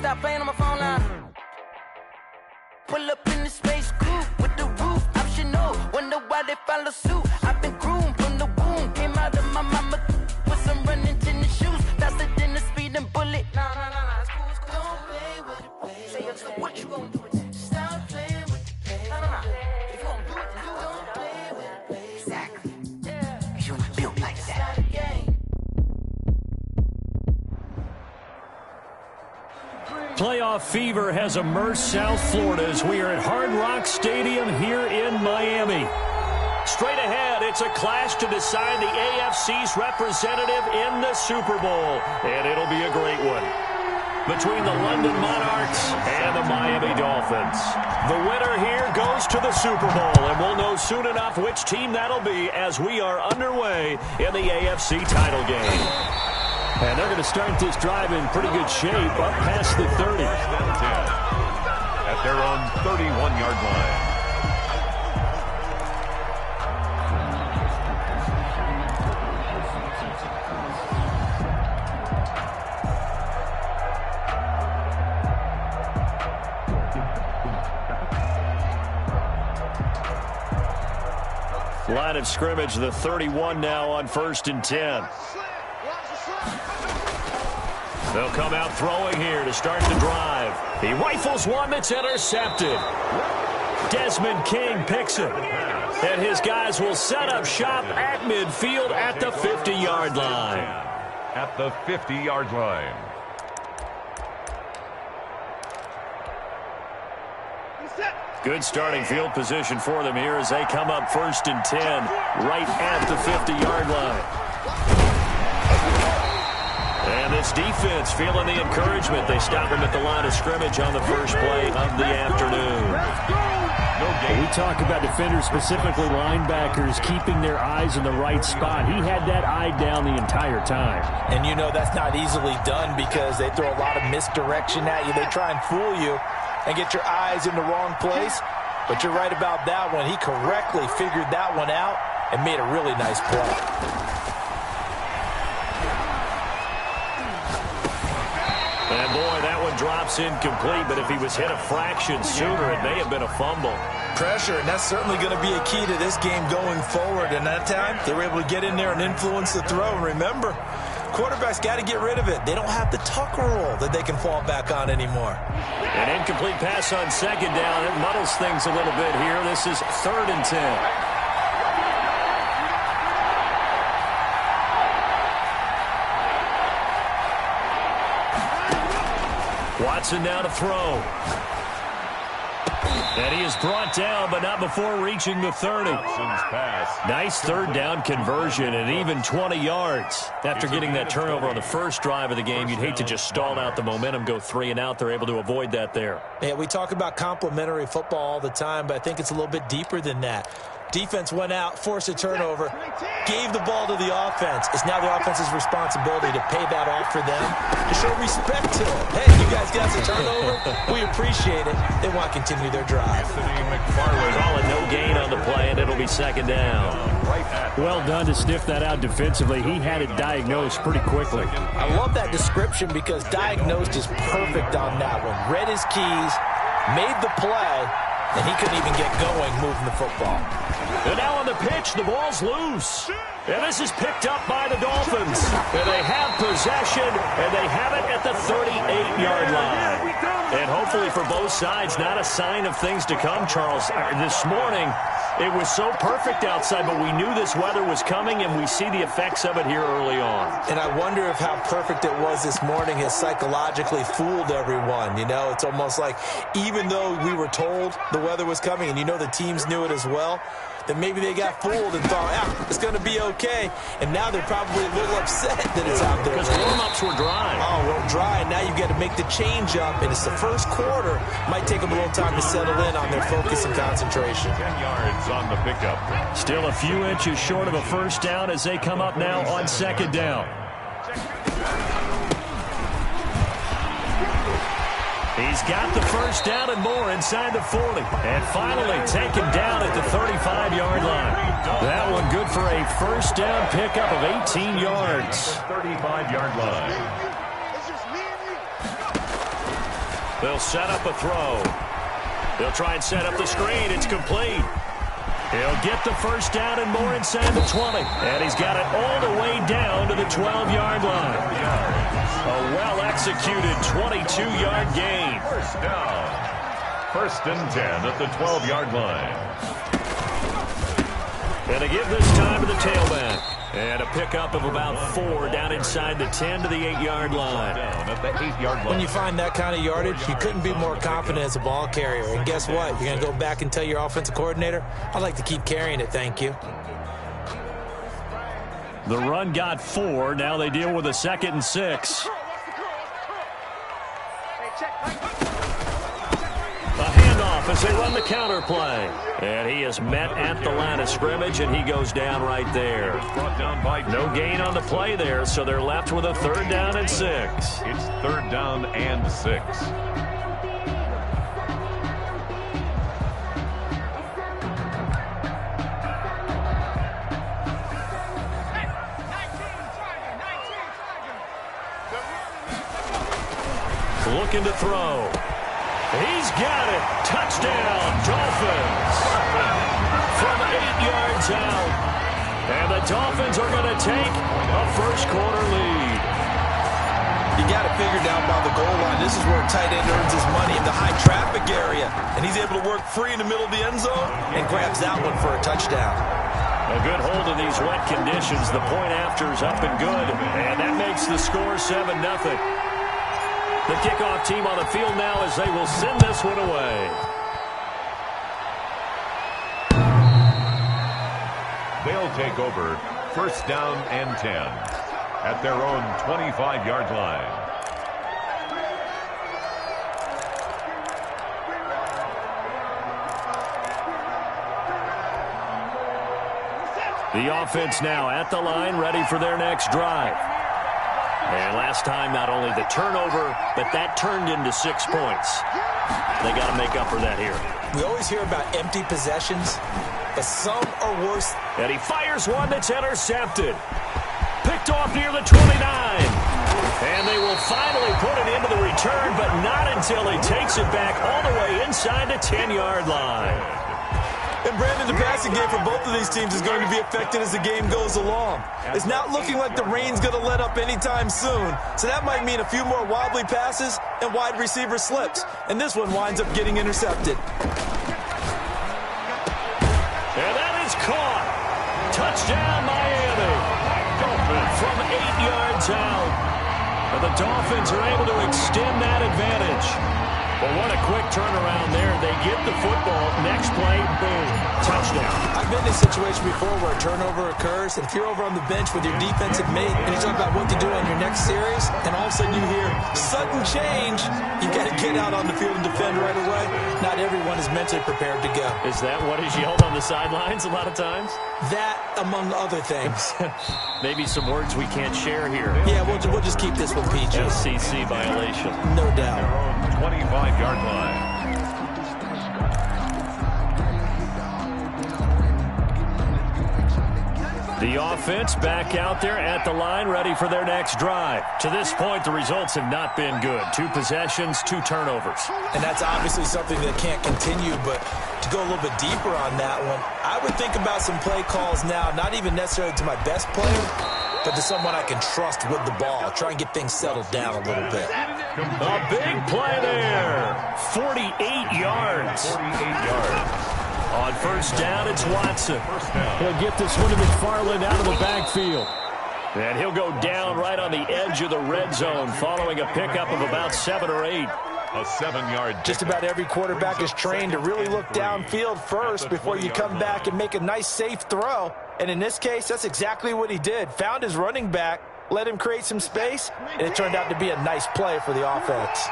stop playing on my phone line. Pull up in the space coupe with the roof optional. Wonder why they follow suit. I've been groomed from the womb. Came out of my mama with some running tennis shoes. Faster than the speeding bullet. Nah, it's cool, it's cool. Don't play with it, play. Say what you gonna do with it? Stop playing with the play. Nah. If you gonna do it, then you don't play with it, play. Exactly. Yeah. You ain't built like that. Playoff fever has immersed South Florida as we are at Hard Rock Stadium here in Miami. Straight ahead, it's a clash to decide the AFC's representative in the Super Bowl, and it'll be a great one. Between the London Monarchs and the Miami Dolphins. The winner here goes to the Super Bowl, and we'll know soon enough which team that'll be as we are underway in the AFC title game. And they're going to start this drive in pretty good shape up past the 30. At their own 31-yard line. Line of scrimmage, the 31 now on 1st and 10. They'll come out throwing here to start the drive. He rifles one that's intercepted. Desmond King picks it. And his guys will set up shop at midfield at the 50-yard line. At the 50-yard line. Good starting field position for them here as they come up 1st and 10 right at the 50-yard line. And this defense feeling the encouragement. They stop him at the line of scrimmage on the first play of the afternoon. We talk about defenders, specifically linebackers, keeping their eyes in the right spot. He had that eye down the entire time. And you know that's not easily done because they throw a lot of misdirection at you. They try and fool you and get your eyes in the wrong place. But you're right about that one. He correctly figured that one out and made a really nice play. And boy, that one drops incomplete, but if he was hit a fraction sooner, it may have been a fumble. Pressure, and that's certainly going to be a key to this game going forward. And that time, they were able to get in there and influence the throw. And remember, quarterbacks got to get rid of it. They don't have the tuck rule that they can fall back on anymore. An incomplete pass on 2nd down. It muddles things a little bit here. This is 3rd and 10. Watson now to throw. And he is brought down, but not before reaching the 30. Nice 3rd down conversion and even 20 yards. After getting that turnover on the first drive of the game, you'd hate to just stall out the momentum, go 3 and out. They're able to avoid that there. Yeah, we talk about complementary football all the time, but I think it's a little bit deeper than that. Defense went out, forced a turnover, gave the ball to the offense. It's now the offense's responsibility to pay that off for them, to show respect to it. Hey, you guys got the turnover? We appreciate it. They want to continue their drive. Call it no gain on the play, and it'll be 2nd down. Well done to sniff that out defensively. He had it diagnosed pretty quickly. I love that description because diagnosed is perfect on that one. Read his keys, made the play, and he couldn't even get going moving the football. And now on the pitch, the ball's loose. And this is picked up by the Dolphins. And they have possession, and they have it at the 38-yard line. And hopefully for both sides, not a sign of things to come, Charles. This morning, it was so perfect outside, but we knew this weather was coming, and we see the effects of it here early on. And I wonder if how perfect it was this morning has psychologically fooled everyone. You know, it's almost like even though we were told the weather was coming, and you know the teams knew it as well, then maybe they got fooled and thought, it's going to be okay. And now they're probably a little upset that it's out there. Because warm-ups were dry. Oh, well, dry. And now you've got to make the change up. And it's the first quarter. Might take them a little time to settle in on their focus and concentration. 10 yards on the pickup. Still a few inches short of a 1st down as they come up now on 2nd down. He's got the 1st down and more inside the 40. And finally taken down at the 35-yard line. That one good for a 1st down pickup of 18 yards. 35-yard line. They'll set up a throw. They'll try and set up the screen. It's complete. He'll get the first down and more inside the 20. And he's got it all the way down to the 12-yard line. A well-executed 22-yard gain. First down. First and 10 at the 12-yard line. And to give this time to the tailback. And a pickup of about 4 down inside the 10 to the 8-yard line. Down at the 8-yard line. When you find that kind of yardage, you couldn't be more confident as a ball carrier. And guess what? You're going to go back and tell your offensive coordinator, I'd like to keep carrying it, thank you. The run got 4. Now they deal with a 2nd and 6. A handoff as they run the counter play. And he is met at the line of scrimmage, and he goes down right there. Brought down by no gain on the play there, so they're left with a 3rd down and 6. It's 3rd down and 6. Looking to throw. He's got it. Touchdown, Dolphins. From 8 yards out. And the Dolphins are going to take a first-quarter lead. You got it figured out by the goal line. This is where a tight end earns his money, in the high traffic area. And he's able to work free in the middle of the end zone and grabs that one for a touchdown. A good hold in these wet conditions. The point after is up and good. And that makes the score 7-0. The kickoff team on the field now as they will send this one away. They'll take over 1st down and 10 at their own 25-yard line. The offense now at the line, ready for their next drive. And last time, not only the turnover, but that turned into 6 points. They got to make up for that here. We always hear about empty possessions, but some are worse. And he fires one that's intercepted. Picked off near the 29. And they will finally put it into the return, but not until he takes it back all the way inside the 10-yard line. And Brandon, the passing game for both of these teams is going to be affected as the game goes along. It's not looking like the rain's going to let up anytime soon, so that might mean a few more wobbly passes and wide receiver slips. And this one winds up getting intercepted. And that is caught. Touchdown, Miami. From 8 yards out. And the Dolphins are able to extend that advantage. Well, what a quick turnaround there. They get the football. Next play, boom, touchdown. I've been in a situation before where a turnover occurs, and if you're over on the bench with your defensive mate and you're talking about what to do on your next series, and all of a sudden you hear sudden change, you got to get out on the field and defend right away. Not everyone is mentally prepared to go. Is that what is yelled on the sidelines a lot of times? That, among other things. Maybe some words we can't share here. Yeah, we'll just keep this one PG. FCC violation. No doubt. 25-yard line. The offense back out there at the line, ready for their next drive. To this point, the results have not been good. 2 possessions, 2 turnovers. And that's obviously something that can't continue, but to go a little bit deeper on that one, I would think about some play calls now, not even necessarily to my best player, but to someone I can trust with the ball. Try and get things settled down a little bit. A big play there. 48 yards. 48 yards. On first down, it's Watson. He'll get this one to McFarland out of the backfield. And he'll go down right on the edge of the red zone following a pickup of about 7 or 8. A 7-yard. Just about every quarterback is trained to really look downfield first before you come back and make a nice, safe throw. And in this case, that's exactly what he did. Found his running back, let him create some space, and it turned out to be a nice play for the offense.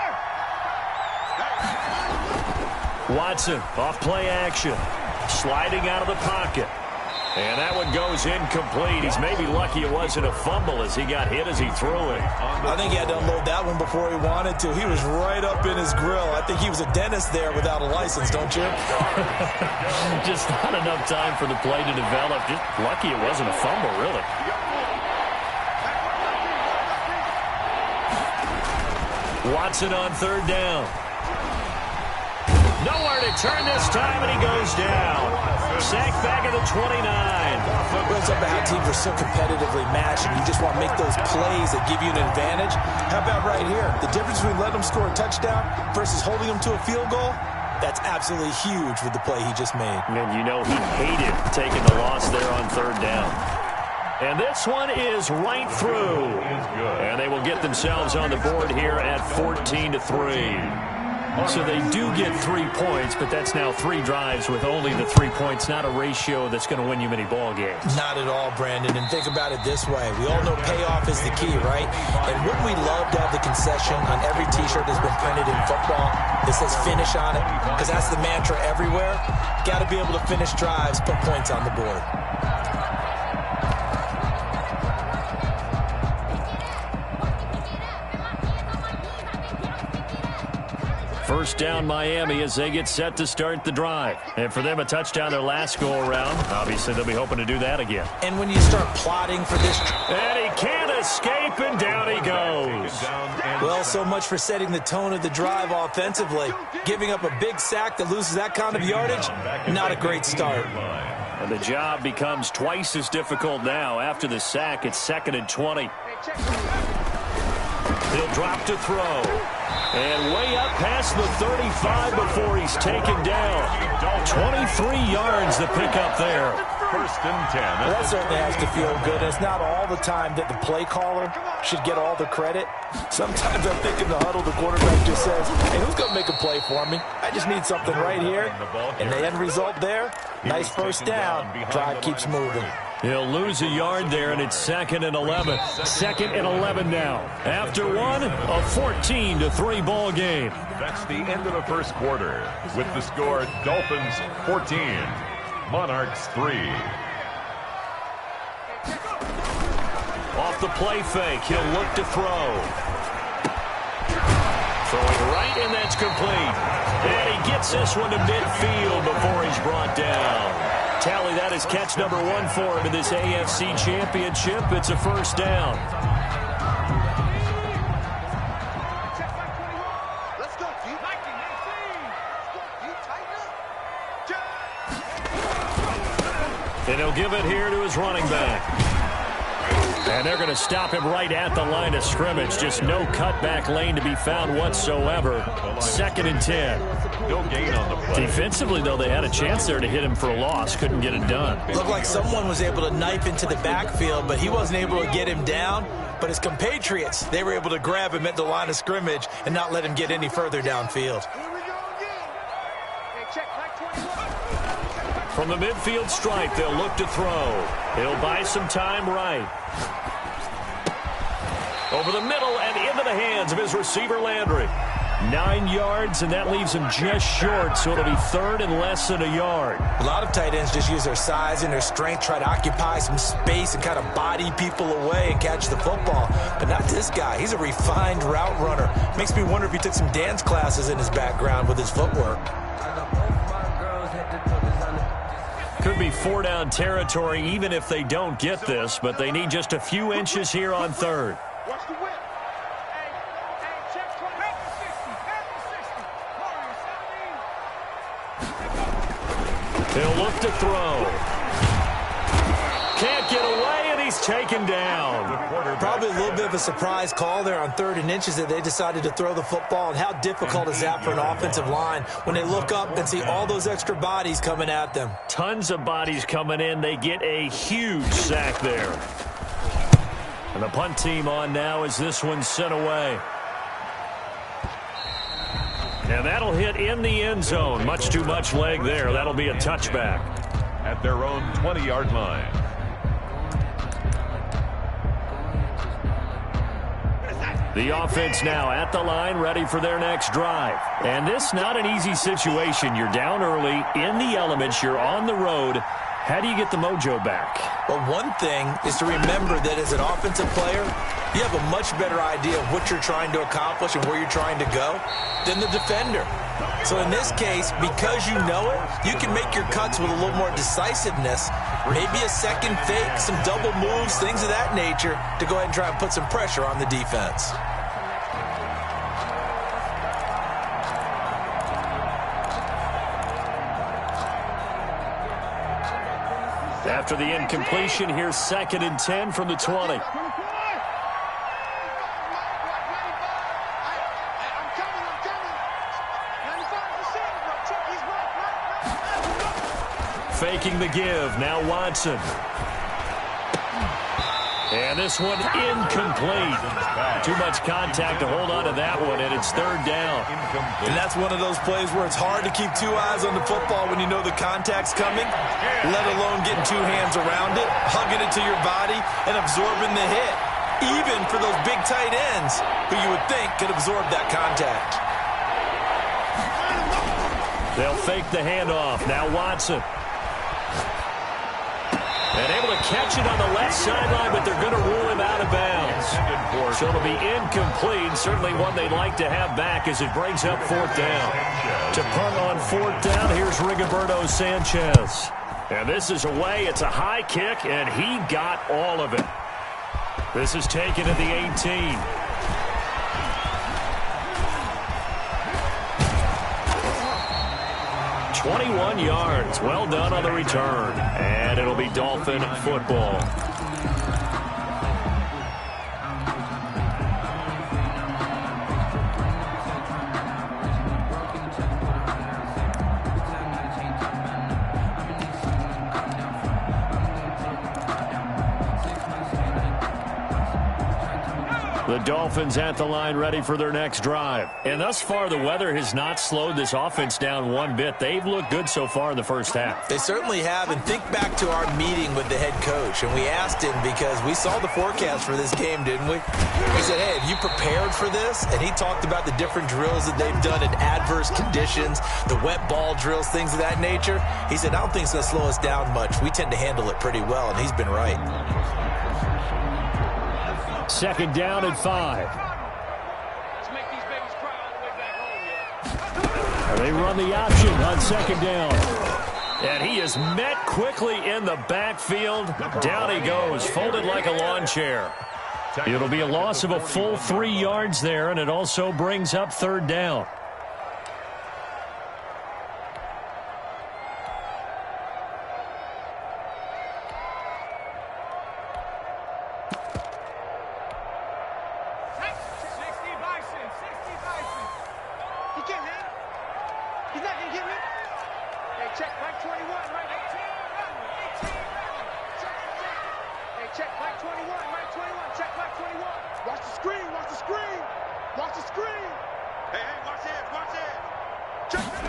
Watson, off play action, sliding out of the pocket. And that one goes incomplete. He's maybe lucky it wasn't a fumble as he got hit as he threw it. I think he had to unload that one before he wanted to. He was right up in his grill. I think he was a dentist there without a license, don't you? Just not enough time for the play to develop. Just lucky it wasn't a fumble, really. Watson on third down. Nowhere to turn this time, and he goes down. Sacked back at the 29. It brings up how teams are so competitively matched, and you just want to make those plays that give you an advantage. How about right here? The difference between letting them score a touchdown versus holding them to a field goal, that's absolutely huge with the play he just made. And you know he hated taking the loss there on third down. And this one is right through. And they will get themselves on the board here at 14-3. So they do get 3 points, but that's now 3 drives with only the 3 points, not a ratio that's going to win you many ball games. Not at all, Brandon. And think about it this way. We all know payoff is the key, right? And wouldn't we love to have the concession on every T-shirt that's been printed in football that says finish on it? Because that's the mantra everywhere. Got to be able to finish drives, put points on the board. First down Miami as they get set to start the drive. And for them, a touchdown their last go-around. Obviously, they'll be hoping to do that again. And when you start plotting for this... And he can't escape, and down he goes. Well, so much for setting the tone of the drive offensively. Giving up a big sack that loses that kind of yardage, not a great start. And the job becomes twice as difficult now. After the sack, it's 2nd and 20. He'll drop to throw. And way up past the 35 before he's taken down. 23 yards to pick up there. 1st and 10. Well, that certainly has to feel good. It's not all the time that the play caller should get all the credit. Sometimes I think in the huddle, the quarterback just says, hey, who's going to make a play for me? I just need something right here. And the end result there, nice first down. Drive keeps moving. He'll lose a yard there, and it's 2nd and 11. 2nd and 11 now. After one, a 14-3 ball game. That's the end of the first quarter. With the score, Dolphins 14, Monarchs 3. Off the play fake, he'll look to throw. Throwing right, and that's complete. And he gets this one to midfield before he's brought down. Tally, that is catch number 1 for him in this AFC Championship. It's a first down. And he'll give it here to his running back. And they're going to stop him right at the line of scrimmage. Just no cutback lane to be found whatsoever. 2nd and 10. No gain on the play. Defensively, though, they had a chance there to hit him for a loss. Couldn't get it done. Looked like someone was able to knife into the backfield, but he wasn't able to get him down. But his compatriots, they were able to grab him at the line of scrimmage and not let him get any further downfield. From the midfield stripe, they'll look to throw. He'll buy some time right. Over the middle and into the hands of his receiver, Landry. 9 yards, and that leaves him just short, so it'll be 3rd and less than a yard. A lot of tight ends just use their size and their strength, try to occupy some space and kind of body people away and catch the football. But not this guy. He's a refined route runner. Makes me wonder if he took some dance classes in his background with his footwork. Could be 4-down territory even if they don't get this, but they need just a few inches here on 3rd. He'll look to throw. Can't get away, and he's taken down. Probably a little bit of a surprise call there on 3rd and inches that they decided to throw the football. And how difficult is that for an offensive line when they look up and see all those extra bodies coming at them? Tons of bodies coming in. They get a huge sack there. And the punt team on now as this one's sent away. And that'll hit in the end zone. Much too much leg there. That'll be a touchback. At their own 20-yard line. The offense now at the line, ready for their next drive. And this not an easy situation. You're down early, in the elements, you're on the road. How do you get the mojo back? Well, one thing is to remember that as an offensive player, you have a much better idea of what you're trying to accomplish and where you're trying to go than the defender. So in this case, because you know it, you can make your cuts with a little more decisiveness, maybe a second fake, some double moves, things of that nature, to go ahead and try and put some pressure on the defense. After the incompletion, here's 2nd and 10 from the 20. Faking the give. Now Watson. And this one incomplete. Too much contact to hold on to that one, and it's 3rd down. And that's one of those plays where it's hard to keep 2 eyes on the football when you know the contact's coming, let alone getting 2 hands around it, hugging it to your body, and absorbing the hit, even for those big tight ends who you would think could absorb that contact. They'll fake the handoff. Now Watson. And able to catch it on the left sideline, but they're going to rule him out of bounds. So it'll be incomplete. Certainly one they'd like to have back as it brings up 4th down. To punt on 4th down, here's Rigoberto Sanchez. And this is away. It's a high kick, and he got all of it. This is taken at the 18. 21 yards. Well done on the return. And it'll be Dolphin football. The Dolphins at the line ready for their next drive. And thus far, the weather has not slowed this offense down one bit. They've looked good so far in the first half. They certainly have. And think back to our meeting with the head coach. And we asked him because we saw the forecast for this game, didn't we? We said, hey, have you prepared for this? And he talked about the different drills that they've done in adverse conditions, the wet ball drills, things of that nature. He said, I don't think it's going to slow us down much. We tend to handle it pretty well. And he's been right. 2nd down and 5. Let's make these babies cry all the way back home, yeah. They run the option on 2nd down. And he is met quickly in the backfield. Down he goes, folded like a lawn chair. It'll be a loss of a full 3 yards there, and it also brings up 3rd down.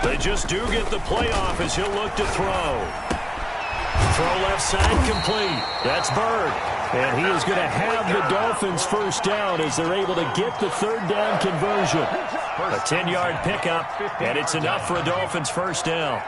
They just do get the playoff as he'll look to throw. Throw left side complete. That's Bird. And he is going to have the Dolphins first down as they're able to get the 3rd down conversion. A 10-yard pickup, and it's enough for a Dolphins first down.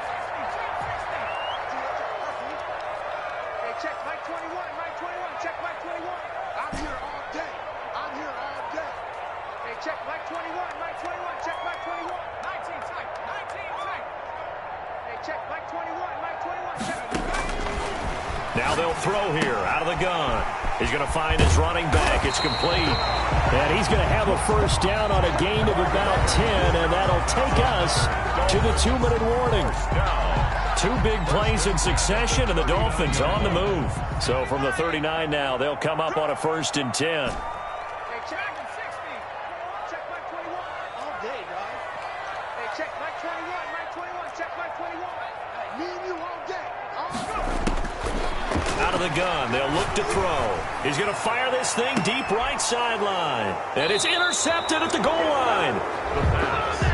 Now they'll throw here out of the gun. He's going to find his running back. It's complete. And he's going to have a first down on a gain of about 10, and that'll take us to the 2-minute warning. 2 big plays in succession, and the Dolphins on the move. So from the 39 now, they'll come up on a 1st and 10. Out of the gun, they'll look to throw. He's going to fire this thing deep right sideline. And it's intercepted at the goal line.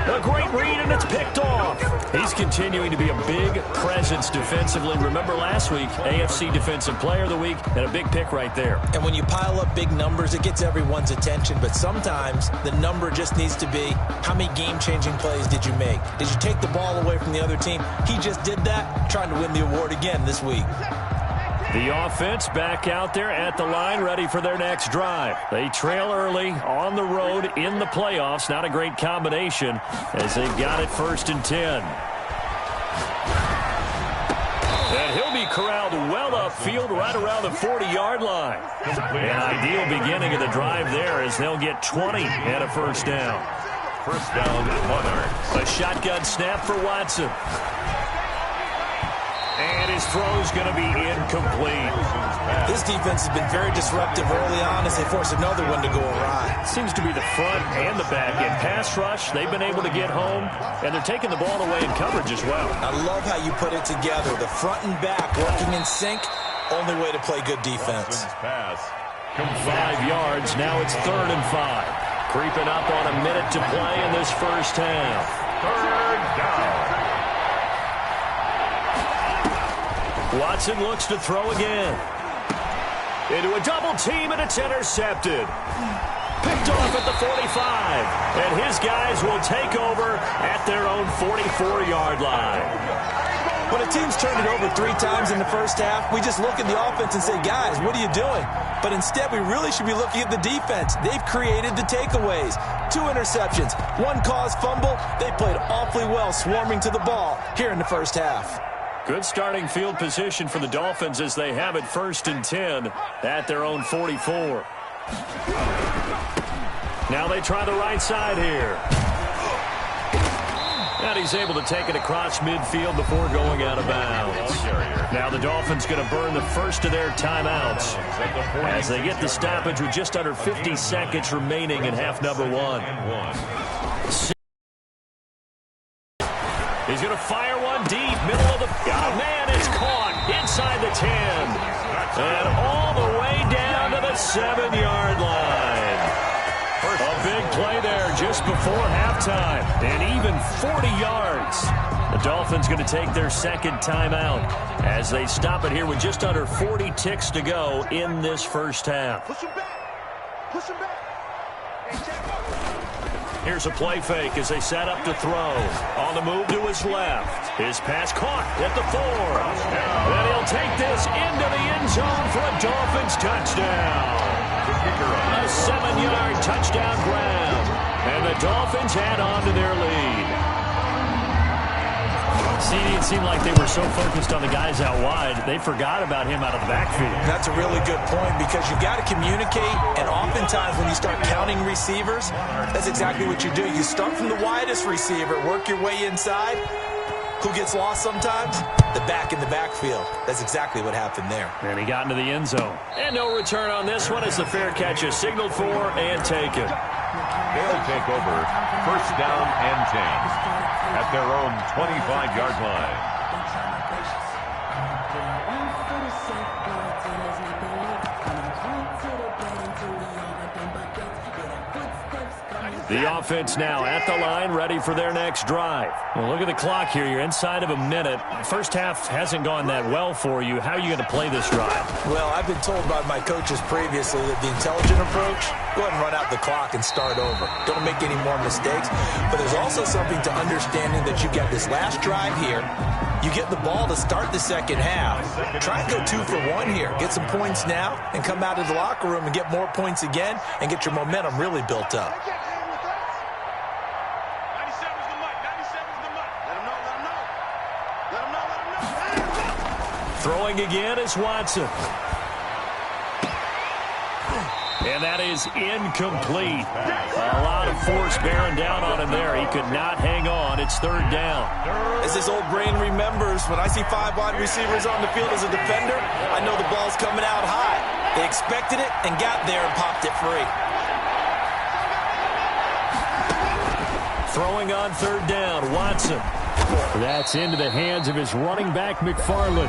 A great read, and it's picked off. He's continuing to be a big presence defensively. Remember last week, AFC Defensive Player of the Week, and a big pick right there. And when you pile up big numbers, it gets everyone's attention. But sometimes the number just needs to be, how many game-changing plays did you make? Did you take the ball away from the other team? He just did that, trying to win the award again this week. The offense back out there at the line, ready for their next drive. They trail early on the road in the playoffs. Not a great combination as they've got it 1st and 10. And he'll be corralled well upfield right around the 40-yard line. An ideal beginning of the drive there as they'll get 20 and a first down. First down, Monarchs. A shotgun snap for Watson. And his throw's going to be incomplete. This defense has been very disruptive early on as they force another one to go awry. Seems to be the front and the back end. Pass rush, they've been able to get home, and they're taking the ball away in coverage as well. I love how you put it together. The front and back working in sync, only way to play good defense. 5 yards, now it's 3rd and 5. Creeping up on a minute to play in this first half. 3rd down. Watson looks to throw again. Into a double team, and it's intercepted. Picked off at the 45. And his guys will take over at their own 44-yard line. When a team's turned it over 3 times in the first half, we just look at the offense and say, guys, what are you doing? But instead, we really should be looking at the defense. They've created the takeaways. 2 interceptions, 1 caused fumble. They played awfully well swarming to the ball here in the first half. Good starting field position for the Dolphins as they have it 1st and 10 at their own 44. Now they try the right side here. And he's able to take it across midfield before going out of bounds. Now the Dolphins going to burn the first of their timeouts as they get the stoppage with just under 50 seconds remaining in half number 1. He's going to fire one deep, middle of the... Oh, man, it's caught inside the 10. And all the way down to the 7-yard line. A big play there just before halftime. And even 40 yards. The Dolphins going to take their second timeout as they stop it here with just under 40 ticks to go in this first half. Push him back. Push him back. Hey, check. Here's a play fake as they set up to throw. On the move to his left. His pass caught at the 4. Then he'll take this into the end zone for a Dolphins touchdown. A 7-yard touchdown grab. And the Dolphins add on to their lead. See, it seemed like they were so focused on the guys out wide, they forgot about him out of the backfield. That's a really good point because you've got to communicate, and oftentimes when you start counting receivers, that's exactly what you do. You start from the widest receiver, work your way inside. Who gets lost sometimes? The back in the backfield. That's exactly what happened there. And he got into the end zone. And no return on this one as the fair catch is signaled for and taken. They'll take over 1st down and 10 at their own 25-yard line. The offense now at the line, ready for their next drive. Well, look at the clock here. You're inside of a minute. First half hasn't gone that well for you. How are you going to play this drive? Well, I've been told by my coaches previously that the intelligent approach, go ahead and run out the clock and start over. Don't make any more mistakes. But there's also something to understanding that you've got this last drive here. You get the ball to start the second half. Try and go 2 for 1 here. Get some points now and come out of the locker room and get more points again and get your momentum really built up. Throwing again is Watson. And that is incomplete. A lot of force bearing down on him there. He could not hang on. It's 3rd down. As his old brain remembers, when I see 5 wide receivers on the field as a defender, I know the ball's coming out high. They expected it and got there and popped it free. Throwing on 3rd down, Watson. That's into the hands of his running back, McFarland.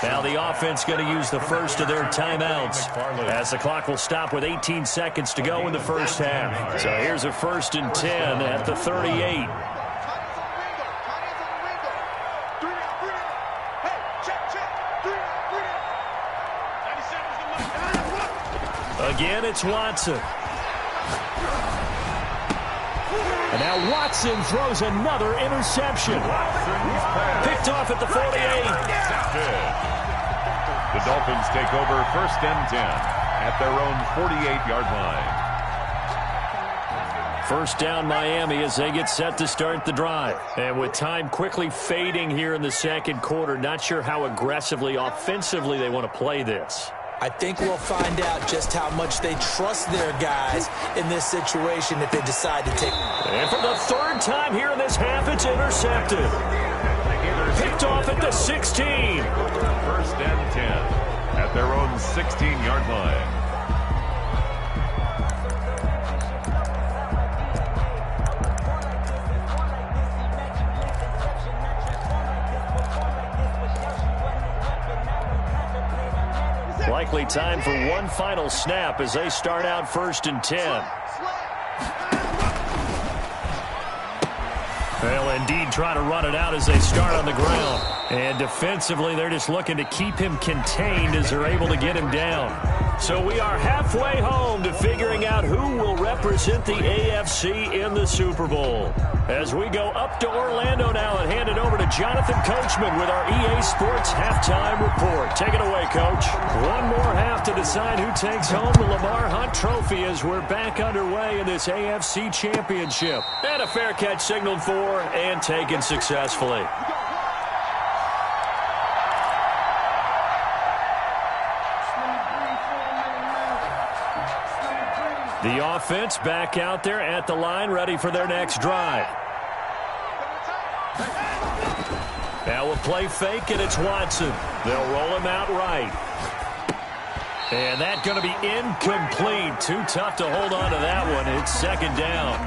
Now the offense going to use the first of their timeouts as the clock will stop with 18 seconds to go in the first half. So here's a 1st and 10 at the 38. Again, it's Watson. And now Watson throws another interception. Picked off at the 48. The Dolphins take over 1st and 10 at their own 48-yard line. First down Miami as they get set to start the drive. And with time quickly fading here in the second quarter, not sure how aggressively, offensively they want to play this. I think we'll find out just how much they trust their guys in this situation if they decide to take. And for the 3rd time here in this half, it's intercepted. picked off at the 16. First and 10 at their own 16-yard line. Likely time for one final snap as they start out first and 10. They'll indeed try to run it out as they start on the ground. And defensively, they're just looking to keep him contained as they're able to get him down. So we are halfway home to figuring out who will represent the AFC in the Super Bowl. As we go up to Orlando now and hand it over to Jonathan Coachman with our EA Sports Halftime Report. Take it away, Coach. One more half to decide who takes home the Lamar Hunt Trophy as we're back underway in this AFC Championship. And a fair catch signaled for and taken successfully. The offense back out there at the line, ready for their next drive. Now a play fake, and it's Watson. They'll roll him out right. And that's going to be incomplete. Too tough to hold on to that one. It's second down.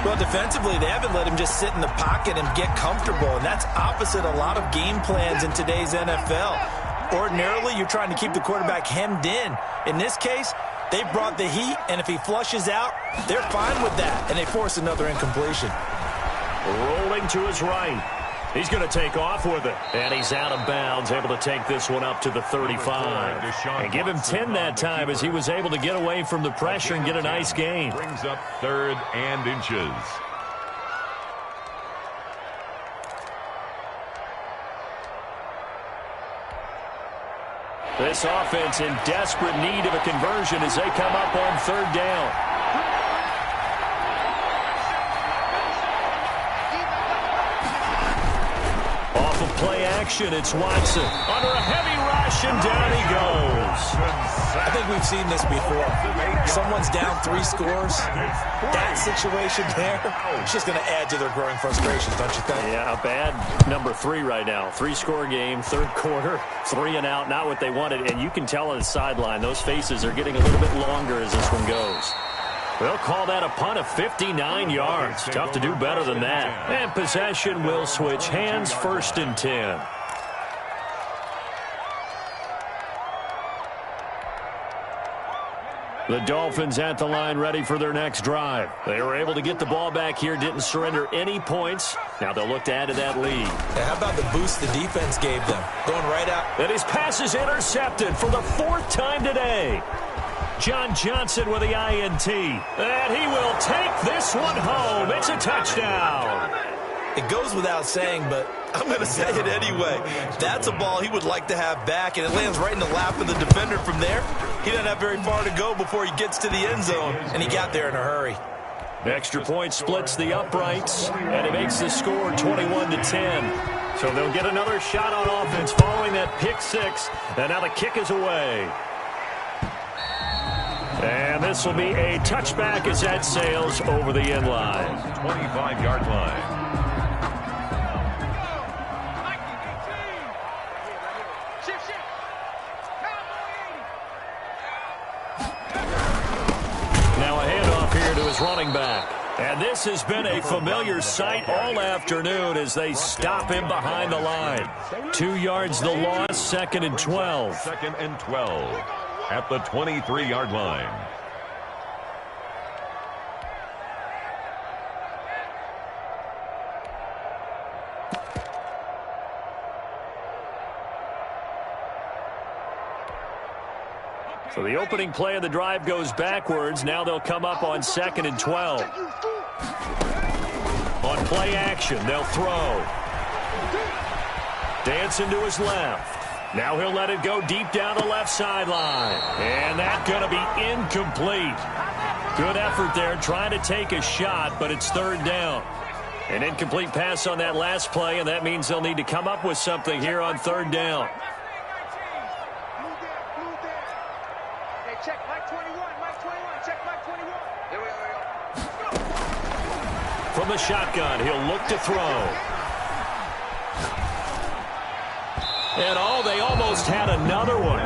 Well, defensively, they haven't let him just sit in the pocket and get comfortable, and that's opposite a lot of game plans in today's NFL. Ordinarily, you're trying to keep the quarterback hemmed in. In this case, they brought the heat, and if he flushes out, they're fine with that, and they force another incompletion. Rolling to his right. He's going to take off with it, and he's out of bounds, able to take this one up to the 35. And give him 10 that time as he was able to get away from the pressure and get a nice gain. Brings up 3rd and inches. This offense in desperate need of a conversion as they come up on 3rd down. Off of play action, it's Watson. Under a heavy rush, and down he goes. I think we've seen this before. Someone's down 3 scores. That situation there, it's just going to add to their growing frustrations, don't you think? Yeah, a bad number 3 right now. 3-score game, 3rd quarter, 3 and out, not what they wanted. And you can tell on the sideline, those faces are getting a little bit longer as this one goes. They'll call that a punt of 59 yards. Tough to do better than that. And possession will switch hands, 1st and 10. The Dolphins at the line ready for their next drive. They were able to get the ball back here, didn't surrender any points. Now they'll look to add to that lead. How about the boost the defense gave them? Going right out. And his pass is intercepted for the 4th time today. John Johnson with the INT. And he will take this one home. It's a touchdown. It goes without saying, but I'm going to say it anyway. That's a ball he would like to have back, and it lands right in the lap of the defender from there. He doesn't have very far to go before he gets to the end zone, and he got there in a hurry. Extra point splits the uprights, and it makes the score 21-10. So they'll get another shot on offense following that pick 6, and now the kick is away. And this will be a touchback as that sails over the end line. 25-yard line. Running back. And this has been a familiar sight all afternoon as they stop him behind the line. 2 yards the loss, 2nd and 12. 2nd and 12 at the 23-yard line. So the opening play of the drive goes backwards. Now they'll come up on 2nd and 12. On play action, they'll throw. Dancing to his left. Now he'll let it go deep down the left sideline. And that's going to be incomplete. Good effort there trying to take a shot, but it's 3rd down. An incomplete pass on that last play, and that means they'll need to come up with something here on 3rd down. Check Mike 21, Mike 21, check Mike 21. Here we go. From the shotgun, he'll look to throw. And they almost had another one.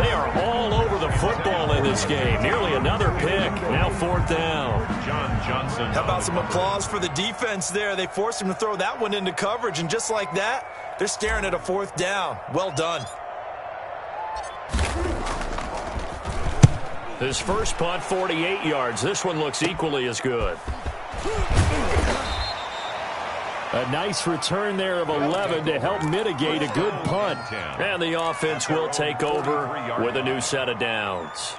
They are all over the football in this game. Nearly another pick. Now 4th down. John Johnson. How about some applause for the defense there? They forced him to throw that one into coverage, and just like that, they're staring at a 4th down. Well done. His first punt, 48 yards. This one looks equally as good. A nice return there of 11 to help mitigate a good punt. And the offense will take over with a new set of downs.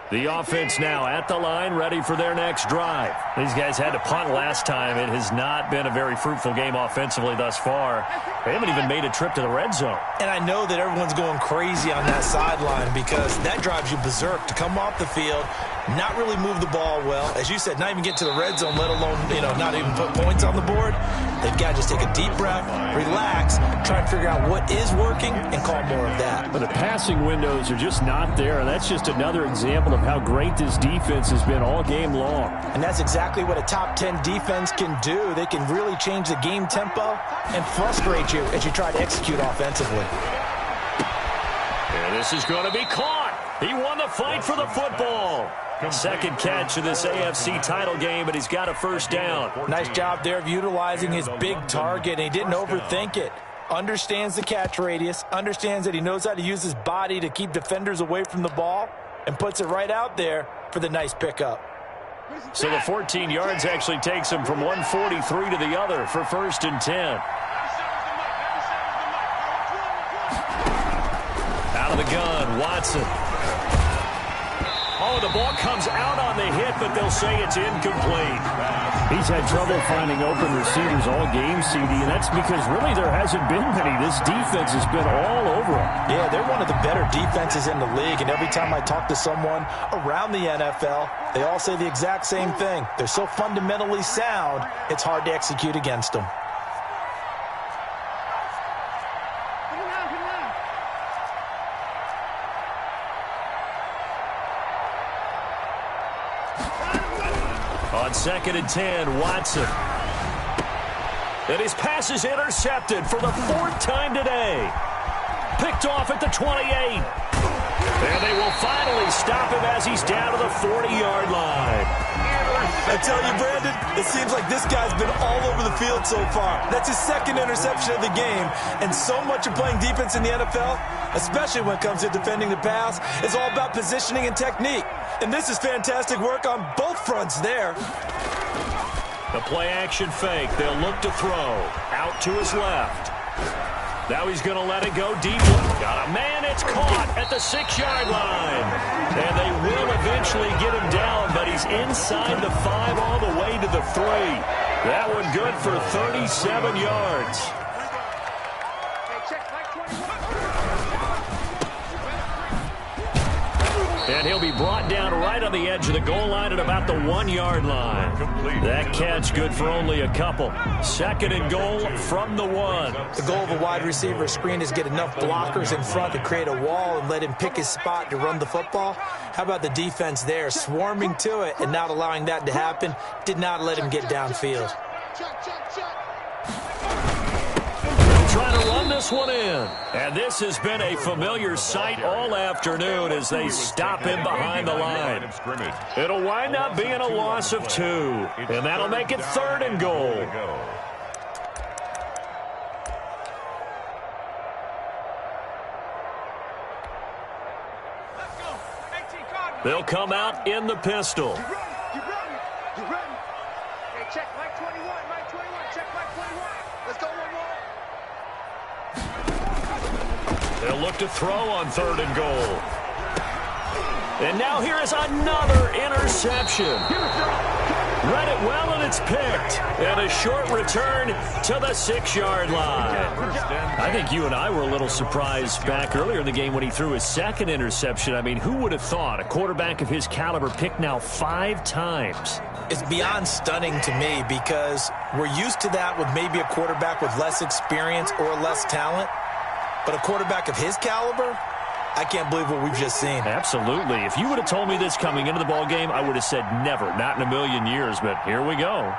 The offense now at the line, ready for their next drive. These guys had to punt last time. It has not been a very fruitful game offensively thus far. They haven't even made a trip to the red zone. And I know that everyone's going crazy on that sideline because that drives you berserk to come off the field, not really move the ball well. As you said, not even get to the red zone, let alone, not even put points on the board. They've got to just take a deep breath, relax, try and figure out what is working and call more of that. But the passing windows are just not there. That's just another example of how great this defense has been all game long. And that's exactly what a top 10 defense can do. They can really change the game tempo and frustrate you as you try to execute offensively. And this is going to be caught. He won the fight for the football. Second catch of this AFC title game, but he's got a first down. Nice job there of utilizing his big target, and he didn't overthink it. Understands the catch radius, understands that he knows how to use his body to keep defenders away from the ball, and puts it right out there for the nice pickup. So the 14 yards actually takes him from 143 to the other for 1st and 10. Out of the gun, Watson. Oh, the ball comes out on the hit, but they'll say it's incomplete. He's had trouble finding open receivers all game, CD, and that's because really there hasn't been many. This defense has been all over him. Yeah, they're one of the better defenses in the league, and every time I talk to someone around the NFL, they all say the exact same thing. They're so fundamentally sound, it's hard to execute against them. On 2nd and 10, Watson. And his pass is intercepted for the 4th time today. Picked off at the 28. And they will finally stop him as he's down to the 40-yard line. I tell you, Brandon, it seems like this guy's been all over the field so far. That's his 2nd interception of the game. And so much of playing defense in the NFL, especially when it comes to defending the pass, is all about positioning and technique. And this is fantastic work on both fronts there. The play-action fake. They'll look to throw. Out to his left. Now he's going to let it go deep. Got a man. It's caught at the 6-yard line. And they will eventually get him down, but he's inside the 5 all the way to the 3. That one good for 37 yards. And he'll be brought down right on the edge of the goal line at about the 1-yard line. That catch good for only a couple. 2nd and goal from the 1. The goal of a wide receiver screen is get enough blockers in front to create a wall and let him pick his spot to run the football. How about the defense there, swarming to it and not allowing that to happen? Did not let him get downfield. Trying to run this one in. And this has been a familiar sight all afternoon as they stop him behind the line. It'll wind up being a loss of 2. And that'll make it 3rd and goal. They'll come out in the pistol. Check Mike 21, Mike 21, check Mike 21. Let's go 1-1. They'll look to throw on 3rd and goal. And now here is another interception. Read it well, and it's picked. And a short return to the 6-yard line. I think you and I were a little surprised back earlier in the game when he threw his 2nd interception. I mean, who would have thought a quarterback of his caliber picked now 5 times? It's beyond stunning to me because we're used to that with maybe a quarterback with less experience or less talent. But a quarterback of his caliber, I can't believe what we've just seen. Absolutely. If you would have told me this coming into the ball game, I would have said never, not in a million years, but here we go.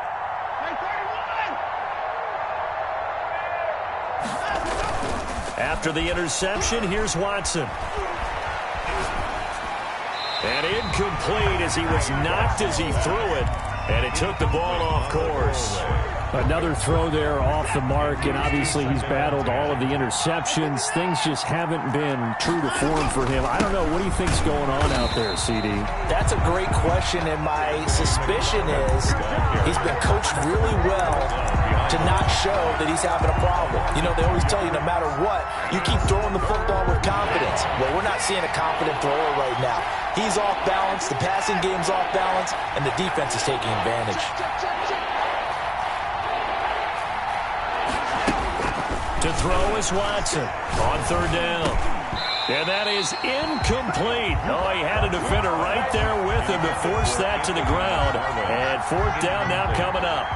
After the interception, here's Watson. And incomplete as he was knocked as he threw it, and it took the ball off course. Another throw there off the mark, and obviously he's battled all of the interceptions. Things just haven't been true to form for him. I don't know. What do you think's going on out there, CD? That's a great question, and my suspicion is he's been coached really well to not show that he's having a problem. You know, they always tell you no matter what, you keep throwing the football with confidence. Well, we're not seeing a confident thrower right now. He's off balance, the passing game's off balance, and the defense is taking advantage. To throw is Watson on third down. And that is incomplete. Oh, he had a defender right there with him to force that to the ground. And fourth down now coming up.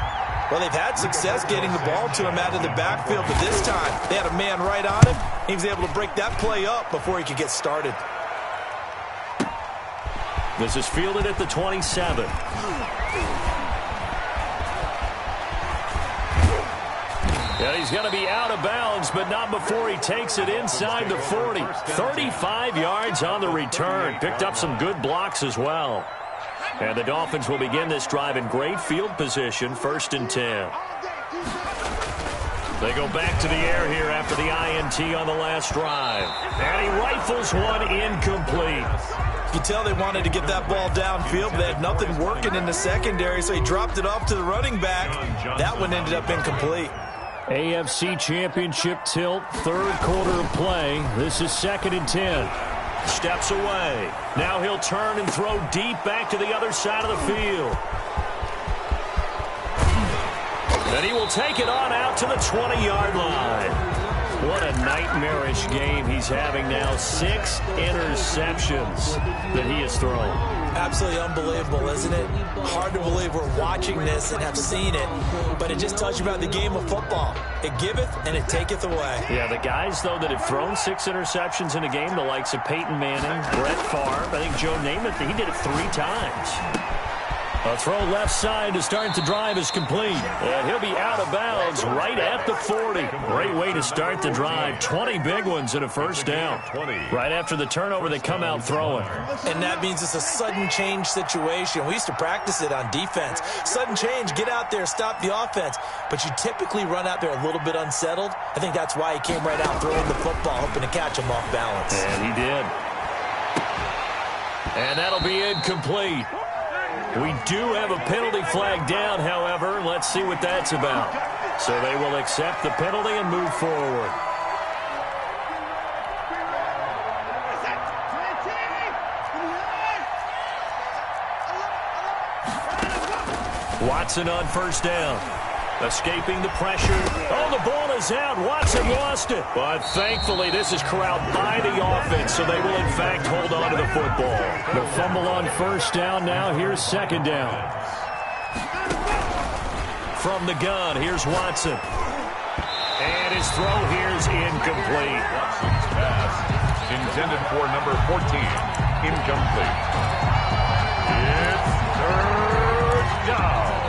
Well, they've had success getting the ball to him out of the backfield, but this time they had a man right on him. He was able to break that play up before he could get started. This is fielded at the 27. And he's going to be out of bounds, but not before he takes it inside the 40. 35 yards on the return. Picked up some good blocks as well. And the Dolphins will begin this drive in great field position, 1st and 10. They go back to the air here after the INT on the last drive. And he rifles one incomplete. You can tell they wanted to get that ball downfield, but they had nothing working in the secondary, so he dropped it off to the running back. That one ended up incomplete. AFC Championship tilt, third quarter of play. This is 2nd and 10. Steps away. Now he'll turn and throw deep back to the other side of the field. And he will take it on out to the 20-yard line. What a nightmarish game he's having now. 6 interceptions that he has thrown. Absolutely unbelievable, isn't it? Hard to believe we're watching this and have seen it, but it just tells you about the game of football. It giveth and it taketh away. Yeah, the guys, though, that have thrown 6 interceptions in a game, the likes of Peyton Manning, Brett Favre, I think Joe Namath, he did it 3 times. A throw left side to start the drive is complete. And he'll be out of bounds right at the 40. Great way to start the drive. 20 big ones and a first down. Right after the turnover, they come out throwing. And that means it's a sudden change situation. We used to practice it on defense. Sudden change, get out there, stop the offense. But you typically run out there a little bit unsettled. I think that's why he came right out throwing the football, hoping to catch him off balance. And he did. And that'll be incomplete. We do have a penalty flag down, however. Let's see what that's about. So they will accept the penalty and move forward. Watson on first down. Escaping the pressure. Oh, the ball is out. Watson lost it. But thankfully, this is corralled by the offense, so they will, in fact, hold on to the football. The fumble on first down now. Here's 2nd down. From the gun, here's Watson. And his throw here's incomplete. Watson's pass intended for number 14. Incomplete. It's 3rd down.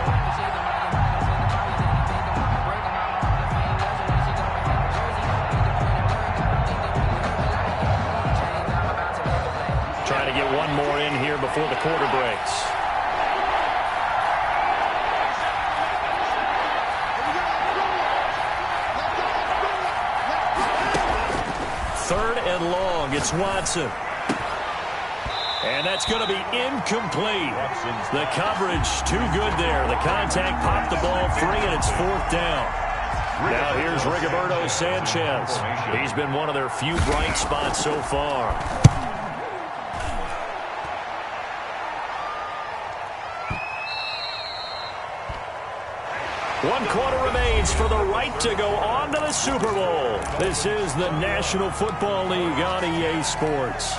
Trying to get one more in here before the quarter breaks. Third and long. It's Watson. And that's going to be incomplete. The coverage too good there. The contact popped the ball free, and it's 4th down. Now here's Rigoberto Sanchez. He's been one of their few bright spots so far. One quarter remains for the right to go on to the Super Bowl. This is the National Football League on EA Sports.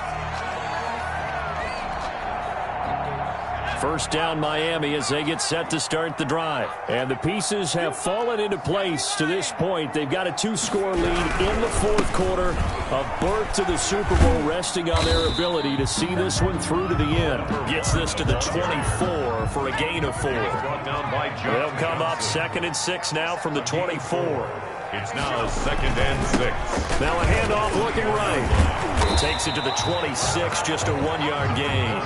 First down Miami as they get set to start the drive. And the pieces have fallen into place to this point. They've got a 2-score lead in the fourth quarter. A berth to the Super Bowl resting on their ability to see this one through to the end. Gets this to the 24 for a gain of 4. They'll come up 2nd and 6 now from the 24. It's now 2nd and 6. Now a handoff looking right. Takes it to the 26, just a 1-yard gain.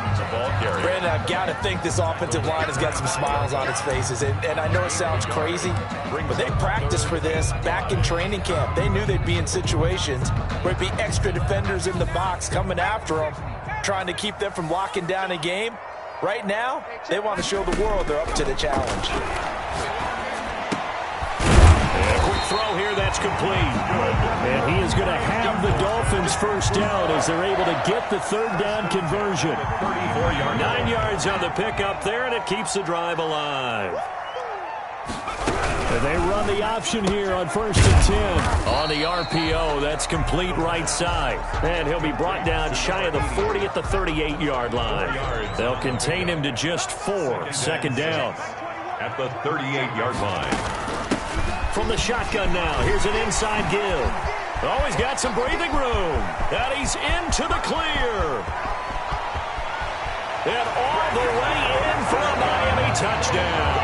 Brandon, I've got to think this offensive line has got some smiles on its faces. And I know it sounds crazy, but they practiced for this back in training camp. They knew they'd be in situations where it'd be extra defenders in the box coming after them, trying to keep them from locking down a game. Right now, they want to show the world they're up to the challenge. A quick throw here, that's complete. And he is going to have the Dolphins first down as they're able to get the 3rd down conversion. 9 yards on the pickup there, and it keeps the drive alive. And they run the option here on 1st and 10. On the RPO, that's complete right side. And he'll be brought down shy of the 40 at the 38-yard line. They'll contain him to just 4. 2nd down. At the 38-yard line. From the shotgun now, here's an inside give. Oh, he's got some breathing room. And he's into the clear. And all the way in for a Miami touchdown.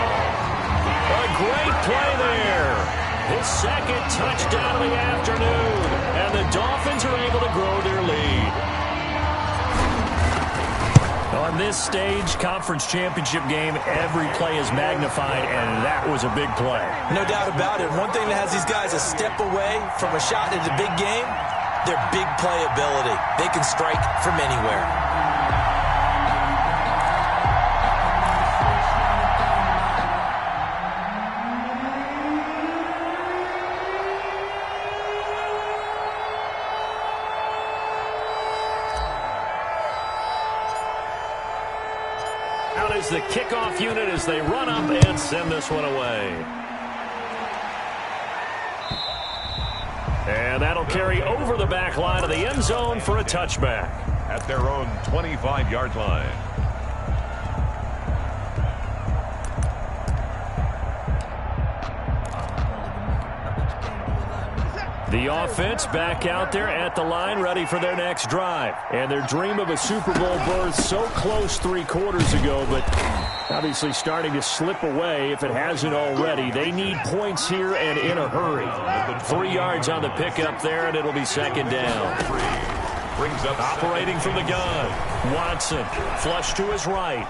A great play there. His 2nd touchdown of the afternoon. And the Dolphins are able to grow their lead. On this stage, conference championship game, every play is magnified, and that was a big play. No doubt about it. One thing that has these guys a step away from a shot at the big game, their big play ability. They can strike from anywhere. Out is the kickoff unit as they run up and send this one away. And that'll carry over the back line of the end zone for a touchback. At their own 25-yard line. The offense back out there at the line, ready for their next drive. And their dream of a Super Bowl berth so close 3 quarters ago, but obviously starting to slip away if it hasn't already. They need points here and in a hurry. 3 yards on the pickup there, and it'll be 2nd down. Brings up operating from the gun. Watson, flush to his right.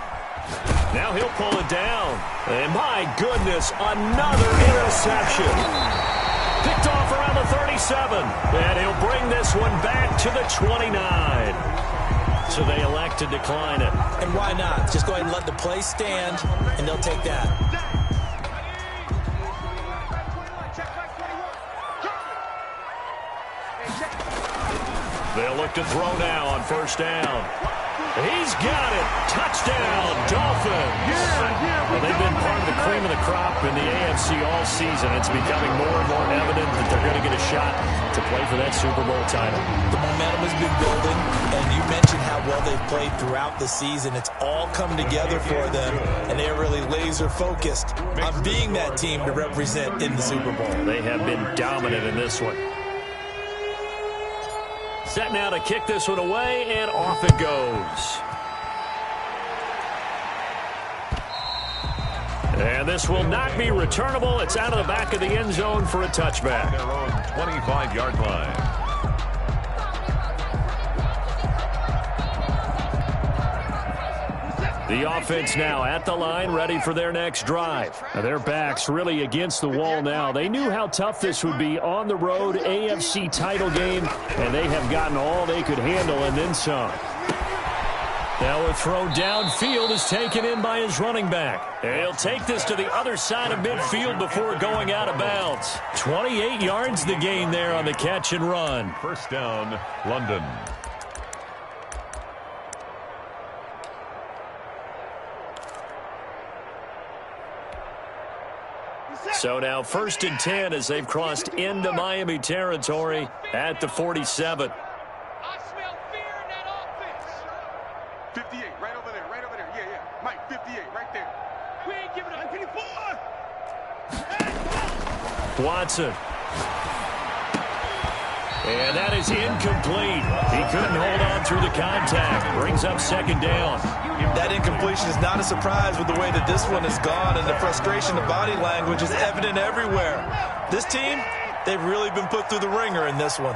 Now he'll pull it down. And my goodness, another interception. Picked off around the 37. And he'll bring this one back to the 29. So they elect to decline it. And why not? Just go ahead and let the play stand, and they'll take that. They'll look to throw now on 1st down. He's got it. Touchdown, Dolphins. Well, they've been part of the cream of the crop in the AFC all season. It's becoming more and more evident that they're going to get a shot to play for that Super Bowl title. The momentum has been building, and you mentioned how well they've played throughout the season. It's all come together for them, and they're really laser-focused on being that team to represent in the Super Bowl. They have been dominant in this one. Set now to kick this one away, and off it goes. And this will not be returnable. It's out of the back of the end zone for a touchback. Their own 25-yard line. The offense now at the line, ready for their next drive. Now their backs really against the wall now. They knew how tough this would be on the road, AFC title game, and they have gotten all they could handle and then some. Now a throw downfield is taken in by his running back. And he'll take this to the other side of midfield before going out of bounds. 28 yards the gain there on the catch and run. 1st down, London. So now 1st and 10 as they've crossed into Miami territory at the 47. I smell fear in that offense. 58, right over there, yeah. Mike, 58. Watson. And that is incomplete. He couldn't hold on through the contact. Brings up second down. That incompletion is not a surprise with the way that this one has gone, and the frustration, the body language is evident everywhere. This team, they've really been put through the ringer in this one.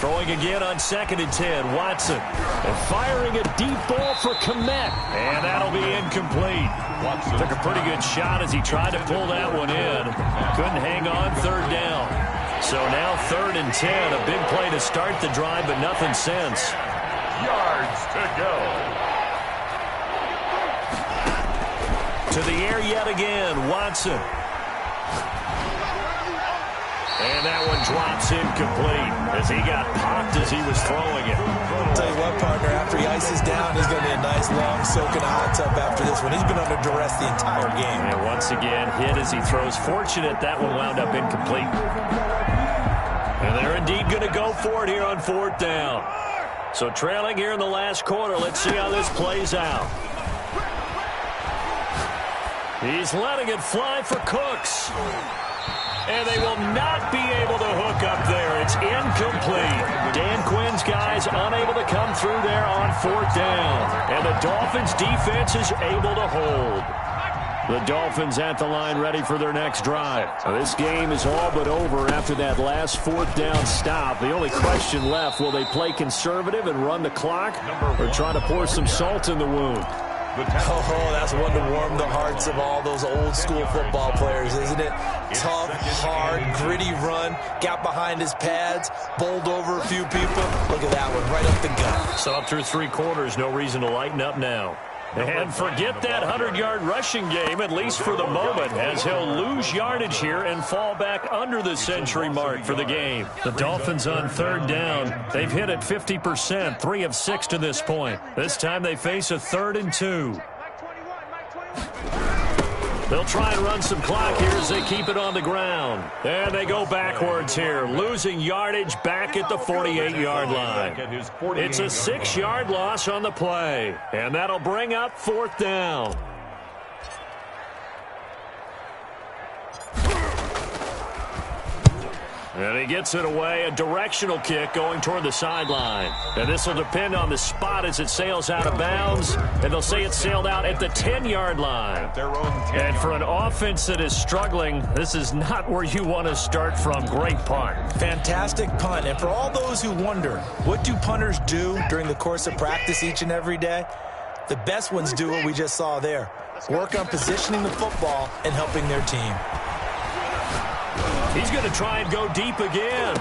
Throwing again on 2nd and 10. Watson. And firing a deep ball for Kmet. And that'll be incomplete. Watson took a pretty good shot as he tried to pull that one in. Couldn't hang on 3rd down. So now 3rd and 10. A big play to start the drive, but nothing since. Yards to go. To the air yet again. Watson. And that one drops incomplete as he got popped as he was throwing it. I'll tell you what, partner, after he ices down, he's going to be a nice, long soak in a hot tub after this one. He's been under duress the entire game. And once again, hit as he throws. Fortunate that one wound up incomplete. And they're indeed going to go for it here on 4th down. So trailing here in the last quarter. Let's see how this plays out. He's letting it fly for Cooks. And they will not be able to hook up there. It's incomplete. Dan Quinn's guys unable to come through there on 4th down. And the Dolphins defense is able to hold. The Dolphins at the line ready for their next drive. Now, this game is all but over after that last 4th down stop. The only question left, will they play conservative and run the clock or try to pour some salt in the wound? Oh, that's one to warm the hearts of all those old-school football players, isn't it? Tough, hard, gritty run, got behind his pads, bowled over a few people. Look at that one, right up the gut. So up through 3 quarters, no reason to lighten up now. And forget that 100-yard rushing game, at least for the moment, as he'll lose yardage here and fall back under the century mark for the game. The Dolphins on 3rd down. They've hit at 50%, 3 of 6 to this point. This time they face a 3rd and 2. They'll try and run some clock here as they keep it on the ground. And they go backwards here, losing yardage back at the 48-yard line. It's a 6-yard loss on the play, and that'll bring up 4th down. And he gets it away, a directional kick going toward the sideline. And this will depend on the spot as it sails out of bounds. And they'll say it sailed out at the 10-yard line. And for an offense that is struggling, this is not where you want to start from. Great punt. Fantastic punt. And for all those who wonder, what do punters do during the course of practice each and every day? The best ones do what we just saw there. Work on positioning the football and helping their team. He's going to try and go deep again.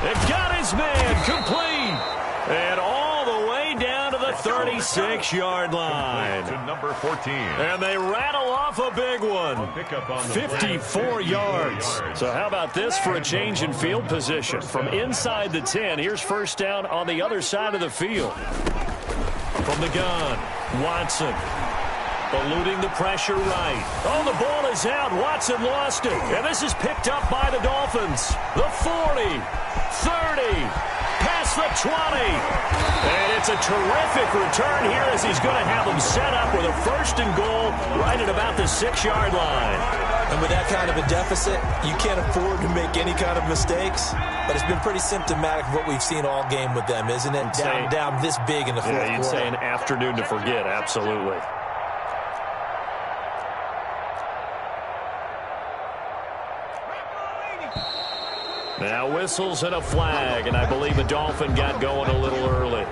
They've got his man complete. And all the way down to the 36-yard line. To number 14. And they rattle off a big one. 54 yards. So how about this for a change in field position? From inside the 10, here's 1st down on the other side of the field. From the gun, Watson. Eluding the pressure right. Oh, the ball is out. Watson lost it. And this is picked up by the Dolphins. The 40, 30, past the 20. And it's a terrific return here as he's going to have them set up with a 1st and goal right at about the 6-yard line. And with that kind of a deficit, you can't afford to make any kind of mistakes. But it's been pretty symptomatic of what we've seen all game with them, isn't it? Down this big in the 4th quarter. Yeah, you'd say an afternoon to forget. Absolutely. Now whistles and a flag, and I believe the Dolphin got going a little early.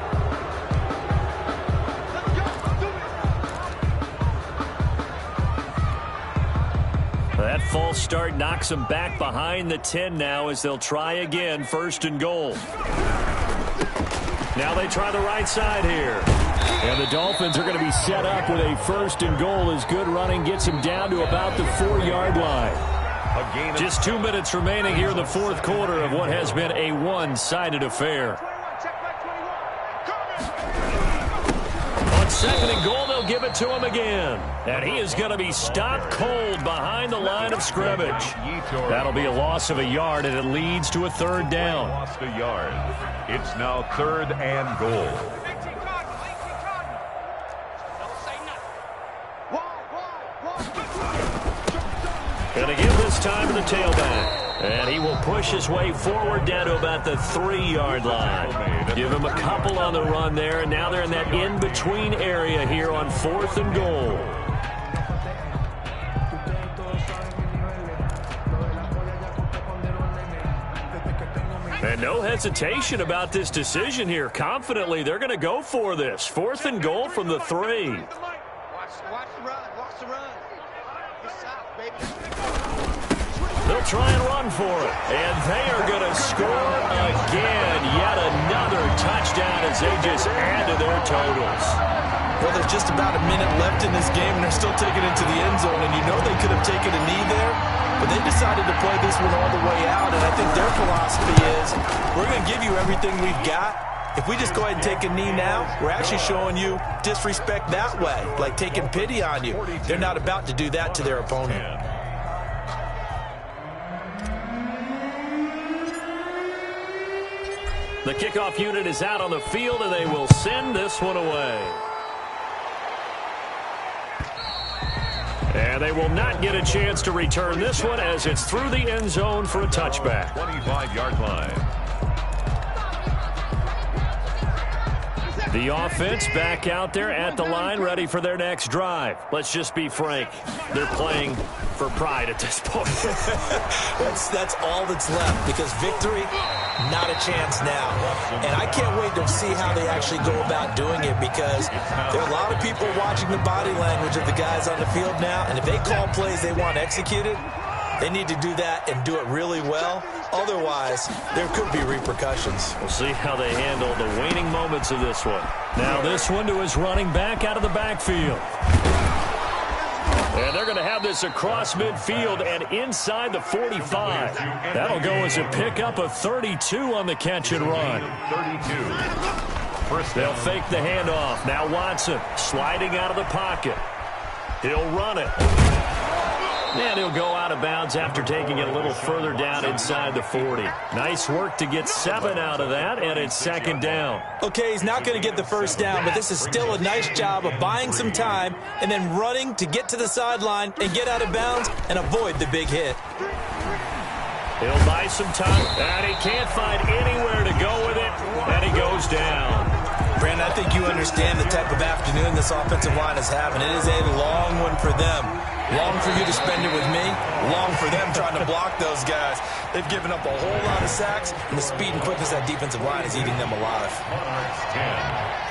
That false start knocks them back behind the 10 now as they'll try again, 1st and goal. Now they try the right side here. And the Dolphins are going to be set up with a 1st and goal as good running gets them down to about the 4-yard line. Just 2 minutes remaining here in the 4th quarter of what has been a one-sided affair. On 2nd and goal, they'll give it to him again. And he is going to be stopped cold behind the line of scrimmage. That'll be a loss of a yard, and it leads to a 3rd down. Lost a yard. It's now 3rd and goal. Going to give this time to the tailback. And he will push his way forward down to about the 3-yard line. Give him a couple on the run there, and now they're in that in-between area here on 4th and goal. And no hesitation about this decision here. Confidently, they're going to go for this. 4th and goal from the 3. Watch the run. Watch the run. Get south, baby. They'll try and run for it. And they are going to score again. Yet another touchdown as they just add to their totals. Well, there's just about a minute left in this game, and they're still taking it to the end zone. And you know they could have taken a knee there, but they decided to play this one all the way out. And I think their philosophy is, we're going to give you everything we've got. If we just go ahead and take a knee now, we're actually showing you disrespect that way, like taking pity on you. They're not about to do that to their opponent. The kickoff unit is out on the field, and they will send this one away. And they will not get a chance to return this one as it's through the end zone for a touchback. 25-yard line. The offense back out there at the line, ready for their next drive. Let's just be frank. They're playing for pride at this point. That's all that's left, because victory, not a chance now. And I can't wait to see how they actually go about doing it, because there are a lot of people watching the body language of the guys on the field now, and if they call plays they want executed, they need to do that and do it really well. Otherwise, there could be repercussions. We'll see how they handle the waning moments of this one. Now this one to his running back out of the backfield. And they're going to have this across midfield and inside the 45. That'll go as a pickup of 32 on the catch and run. 32. They'll fake the handoff. Now Watson sliding out of the pocket. He'll run it. And he'll go out of bounds after taking it a little further down inside the 40. Nice work to get 7 out of that, and it's 2nd down. Okay, he's not going to get the first down, but this is still a nice job of buying some time and then running to get to the sideline and get out of bounds and avoid the big hit. He'll buy some time, and he can't find anywhere to go with it, and he goes down. Brandon, I think you understand the type of afternoon this offensive line is having. It is a long one for them. Long for you to spend it with me. Long for them trying to block those guys. They've given up a whole lot of sacks, and the speed and quickness of that defensive line is eating them alive. Monarchs 10.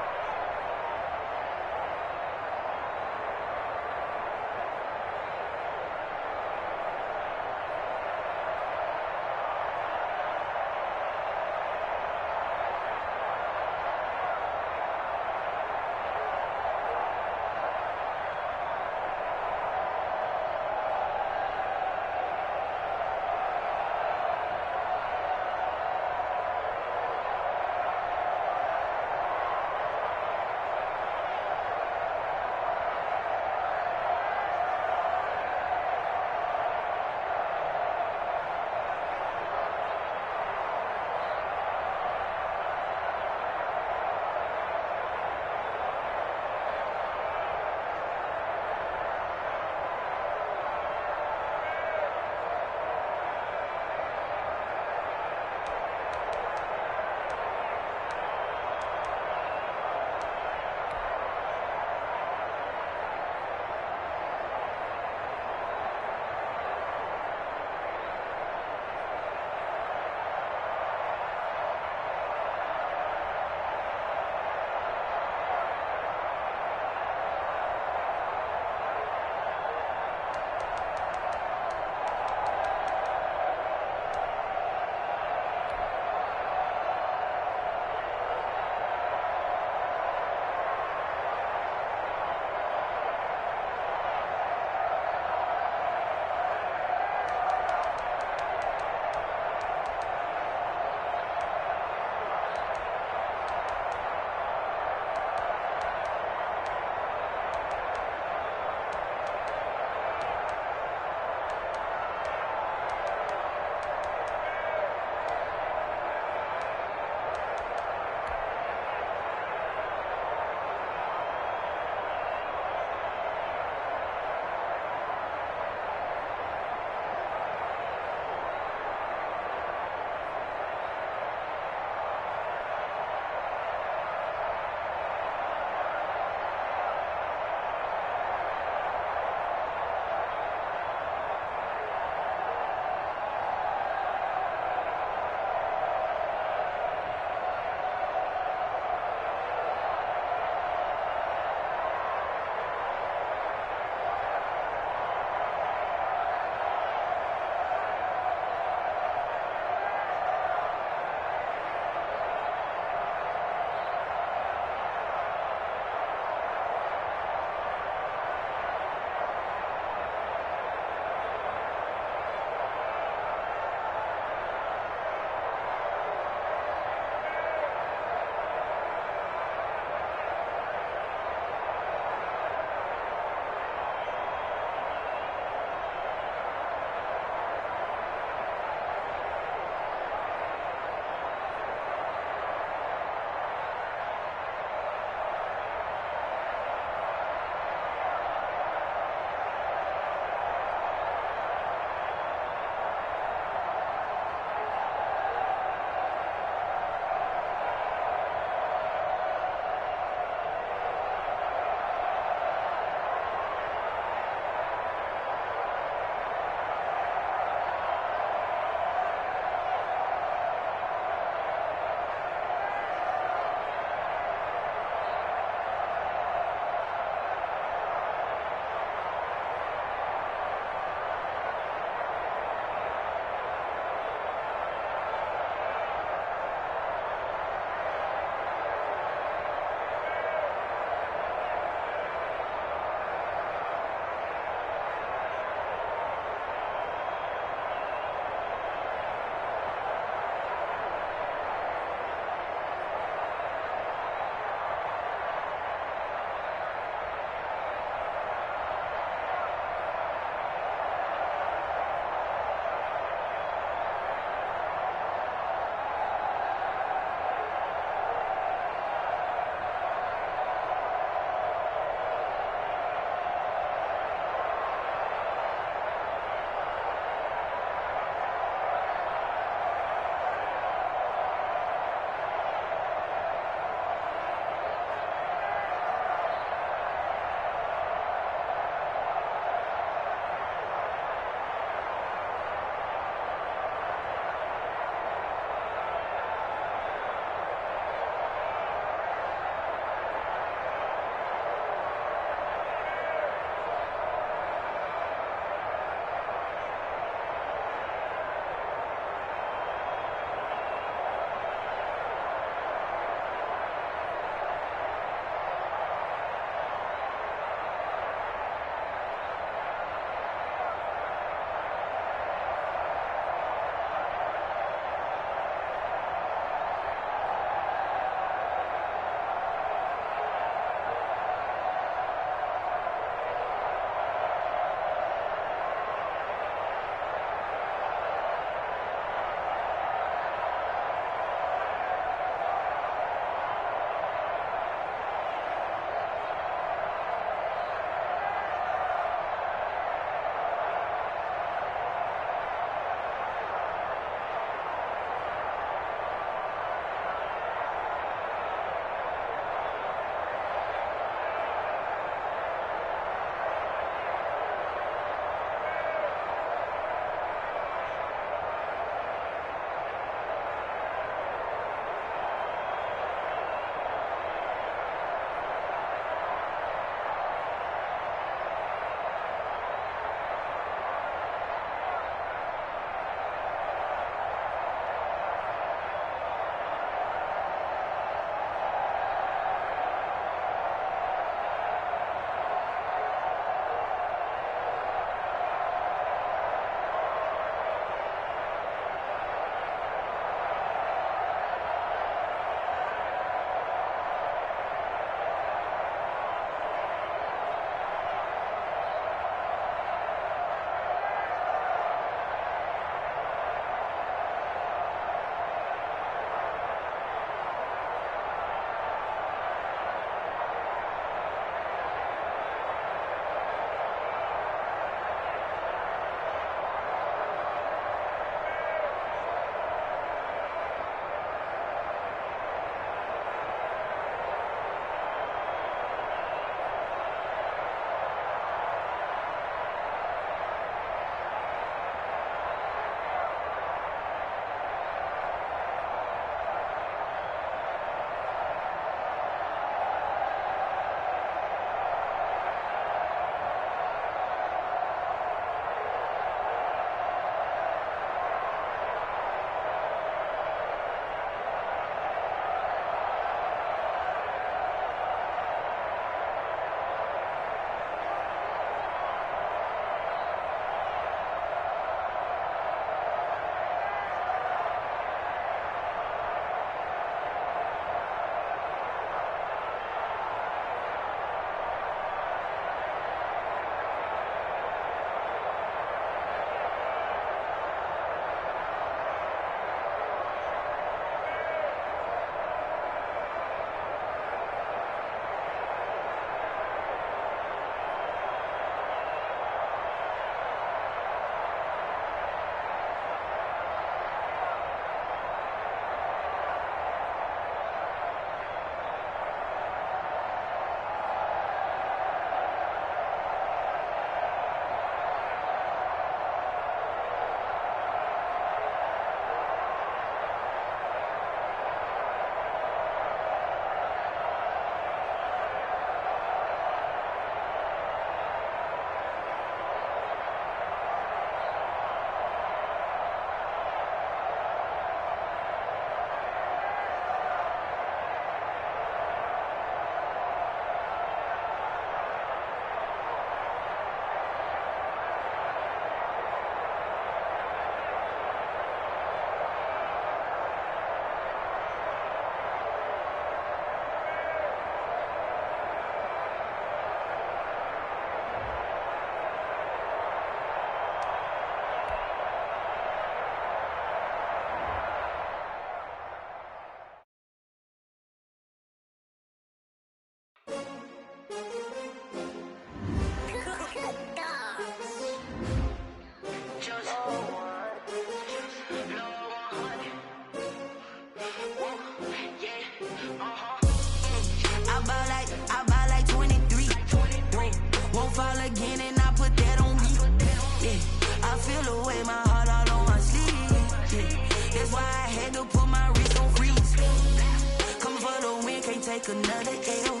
take another L.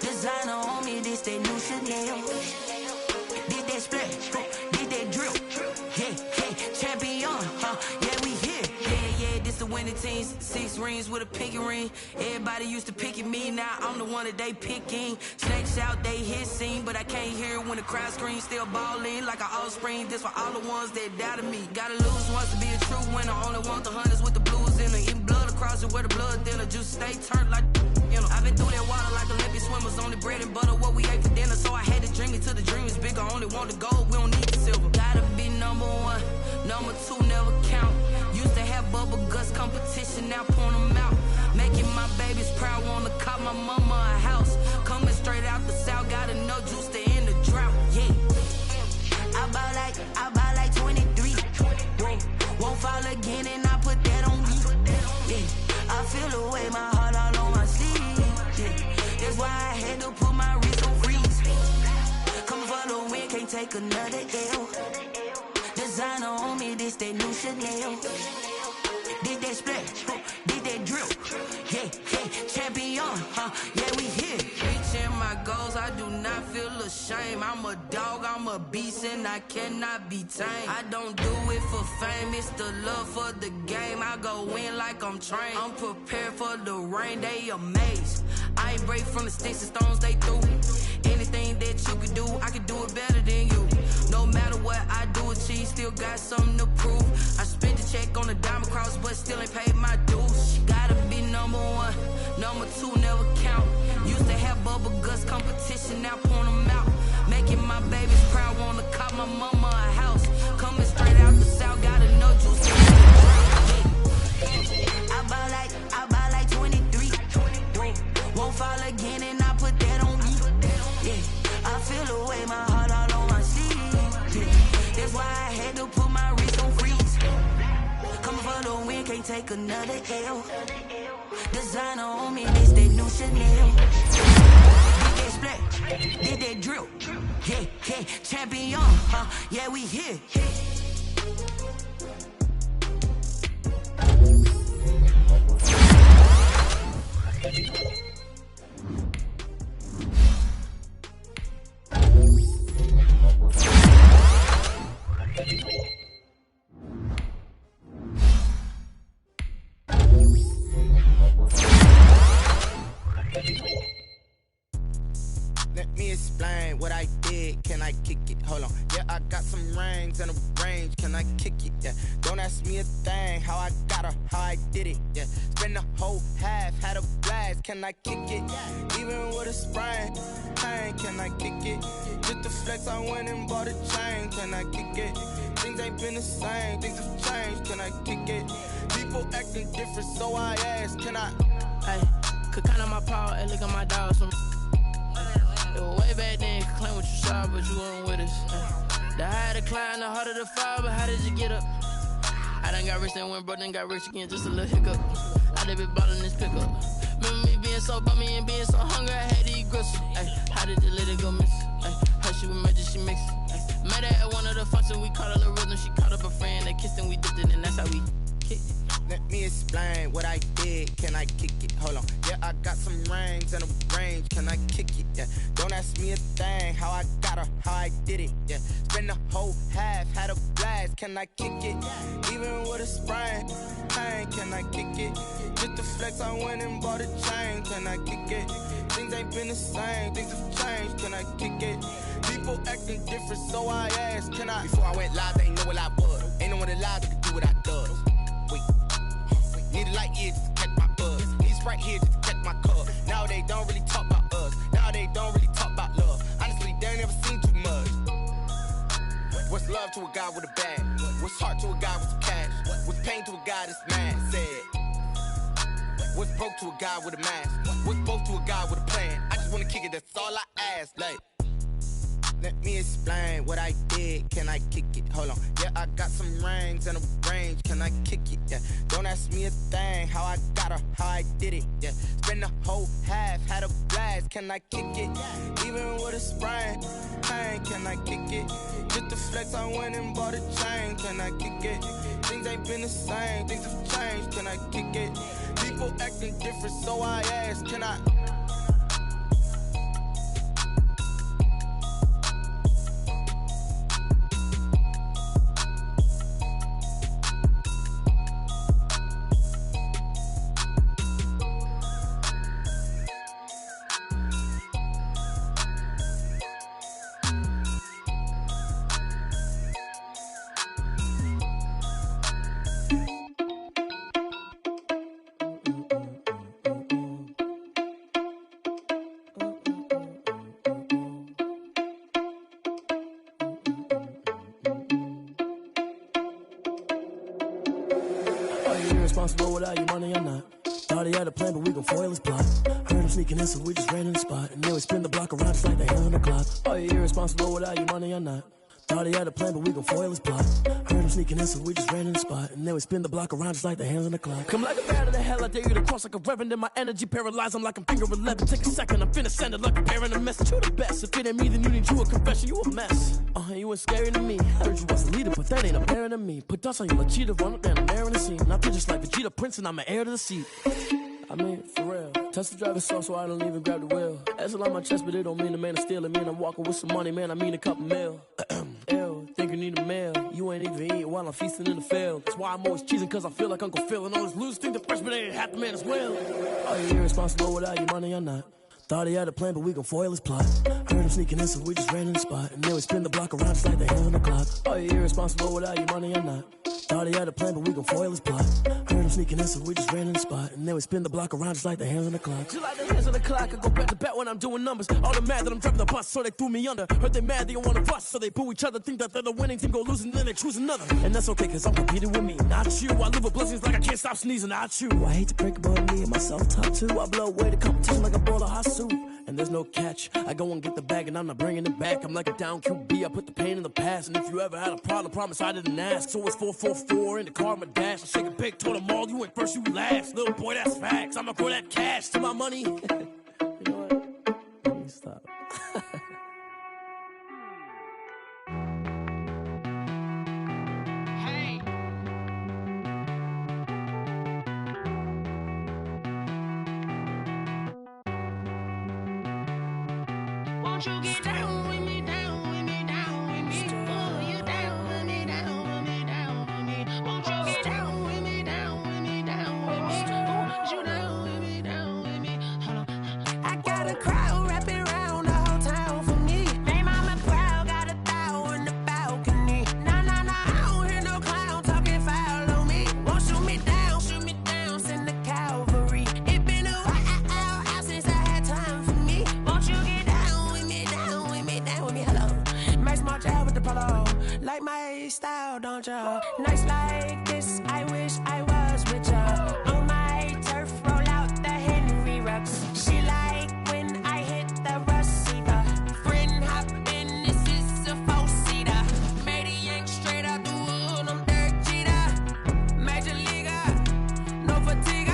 Designer on me, this that new Chanel. Did that splash, did that drill. Yeah, champion, yeah, we here. Yeah, this the winning teams. 6 rings with a pinky ring. Everybody used to picking me, now I'm the one that they picking. Snakes out, they hit scene, but I can't hear it when the crowd screams. Still ballin' like an offspring. This for all the ones that doubted me. Gotta lose once to be a true winner. Only want the hunters with the blues in it. Eating blood across it where the blood thinner. Juice stay turned like you know. I've been through that water like Olympic swimmers. Only bread and butter, what we ate for dinner. So I had to dream it till the dream is bigger. Only want the gold, we don't need the silver. Gotta be number 1, number 2 never count. Used to have bubble guts competition, now point them out. Making my babies proud, wanna call my mama a house. Coming straight out the south, got enough juice to end the drought. Yeah, I buy like 23. Won't fall again, and I put that on me. Yeah, I feel the way, my heart all on my sleeve. Yeah, that's why I had to put my wrist on freeze. Coming for the win, can't take another L. Designer on me, this that new Chanel. Did that splash, did that drill. Yeah, champion, yeah, we here. Reaching my goals, I do not feel ashamed. I'm a dog, I'm a beast, and I cannot be tamed. I don't do it for fame, it's the love for the game. I go in like I'm trained. I'm prepared for the rain, they amazed. I ain't break from the sticks and stones they threw. Anything that you can do, I can do it better than you. No matter what I do achieve, still got something to prove. I spent the check on the diamond cross, but still ain't paid my dues. Gotta be number 1, number 2 never count. Used to have bubble guts competition, now point them out. Making my babies proud, wanna call my mama a house. Coming straight out the south, got enough juice to get the drought. Yeah. I buy like 23. Won't fall again, and I put that on me. Yeah, I feel the way, my heart all on my sleeve. Yeah, that's why I had to put my wrist on freeze. Coming for the win, can't take another L. Designer on me, this that new Chanel. Did that splash, did that drill. Yeah, champion, yeah, we here. Let me explain what I did. Can I kick it? Hold on. Yeah, I got some rings and a range. Can I kick it? Yeah. Don't ask me a thing. How I got her, how I did it. Yeah. Spend the whole half, had a blast. Can I kick it? Even with a sprain, pain. Can I kick it? Just the flex, I went and bought a chain. Can I kick it? Things ain't been the same. Things have changed. Can I kick it? People acting different, so I ask. Can I? Hey, could count on my power and look at my dogs from. It was way back then, could claim what you saw, but you weren't with us. The higher the climb, the harder the fall, but how did you get up? I done got rich and went broke, then got rich again, just a little hiccup. I done been ballin' this pickup. Remember me being so bummy and being so hungry, I had to eat gristle. How did you let it go miss? How she was magic, she mixed. Met her at one of the functions, we caught her the rhythm, she caught up a friend, they kissed and we dipped it, and that's how we kicked it. Let me explain what I did. Can I kick it? Hold on. Yeah, I got some rings and a range. Can I kick it? Yeah. Don't ask me a thing. How I got her, how I did it. Yeah. Spend the whole half, had a blast. Can I kick it? Even with a sprain, pain. Can I kick it? Just the flex, I went and bought a chain. Can I kick it? Things ain't been the same. Things have changed. Can I kick it? People acting different, so I asked. Can I? Before I went live, they ain't know what I was. Ain't no one alive that could do what I does. Wait. Need a light here just to catch my buzz. Need Sprite here just to catch my cup. Now they don't really talk about us. Now they don't really talk about love. Honestly, they ain't never seen too much. What's love to a guy with a bag? What's heart to a guy with some cash? What's pain to a guy that's mad? Said. What's broke to a guy with a mask? What's both to a guy with a plan? I just wanna kick it, that's all I ask. Like, let me explain what I did. Can I kick it? Hold on. Yeah, I got some rings and a range. Can I kick it? Yeah. Don't ask me a thing. How I got her, how I did it. Yeah. Spend the whole half, had a blast. Can I kick it? Even with a sprain, pain. Can I kick it? Just the flex, I went and bought a chain. Can I kick it? Things ain't been the same. Things have changed. Can I kick it? People acting different. different, so I asked, can I? Irresponsible without your money or not. Thought he had a plan, but we gon' foil his plot. Heard him sneaking in, so we just ran in the spot. And then we spin the block around just like the hands on the clock. Are you irresponsible without your money or not? Thought he had a plan, but we gon' foil his plot. Heard him sneaking in, so we just ran in the spot. And then we spin the block around just like the hands on the clock. Come like a bat of the hell, I dare you to cross like a reverend. In my energy paralyzed, I'm like I'm finger 11. Take a second, I'm finna send it like a parent a message. You the best, if it ain't me, then you need you a confession. You a mess, you ain't scary to me. Heard you was a leader, but that ain't apparent to me. Put dust on you like cheetah, run up down the air in the scene. Not just like Vegeta Prince, and I'm an heir to the seat. I mean, for real. Touch the driver's soft, so I don't even grab the wheel. That's on my chest, but it don't mean the man is stealing. Man, I'm walking with some money, man, I mean a couple mil. Ew, think you need a meal. You ain't even eating while I'm feasting in the field. That's why I'm always cheesing, cause I feel like Uncle Phil. And all this lose think the freshman ain't half the man as well. Are you irresponsible without your money or not? Thought he had a plan, but we gon' foil his plot. Heard him sneaking in, so we just ran in the spot. And then we spin the block around just like the hands on the clock. Are you irresponsible without your money or not? Thought he had a plan, but we gon' foil his plot. Heard him sneaking in, so we just ran in the spot. And then we spin the block around just like the hands on the clock. Just like the hands on the clock, I go back to back when I'm doing numbers. All the mad that I'm driving the bus, so they threw me under. Heard they mad, they don't wanna bust, so they boo each other. Think that they're the winning team, go losing, then they choose another. And that's okay, cause I'm competing with me, not you. I live with blessings like I can't stop sneezing, not you. I hate to break it, but me and myself top too. I blow away the competition like a bowl of hot soup. And there's no catch. I go and get the bag and I'm not bringing it back. I'm like a down QB, I put the pain in the past. And if you ever had a problem, promise I didn't ask. So it's 4-4-4 in the car, my dash. I shake a big, told them all, you went first, you last. Little boy, that's facts. I'ma throw that cash to my money. You know what? Let me stop. Won't you get down with me, down with me, down with me? Oh, you down with me, down with me, down with me. Won't you get down with me, down with me, down with me? Oh, you down with me, down with me? Hold on. I got a crowd wrapping around the whole town for me. They mama proud, got a thou on the balcony. Nah, nah, nah, I don't hear no clown talking foul on me. Won't shoot me down, send the cavalry. It been a while since I had time for me. Won't you get down with me, down with me, down with me? Hello. Max March out with the polo. Like my style, don't ya? Nights like this, I wish I was with ya. On my turf, roll out the Henry Rux. She like when I hit the receiver. Friend hop in, this is a four-seater. Made a yank straight out the wood, I'm Derek Jeter. Major leaguer, no fatigue.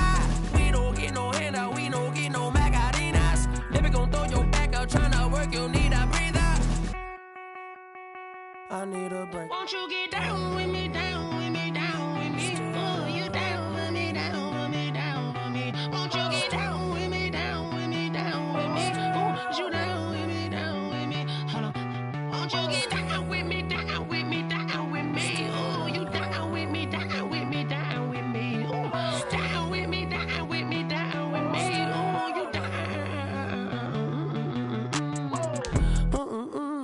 We don't get no handout, we don't get no Macarinas. Never gon' throw your back out, tryna work, you need a breather. I need a break. Won't you get down with me, down with me, down with me? Oh, you down with me, down with me, down with me? Won't you get down with me, down with me, down with me? Oh, you down with me, down with me? Hold on. Won't you get down with me, down with me, down with me? Oh, you down with me, down with me, down with me? Oh, down with me, down with me, down with me? Oh, you down.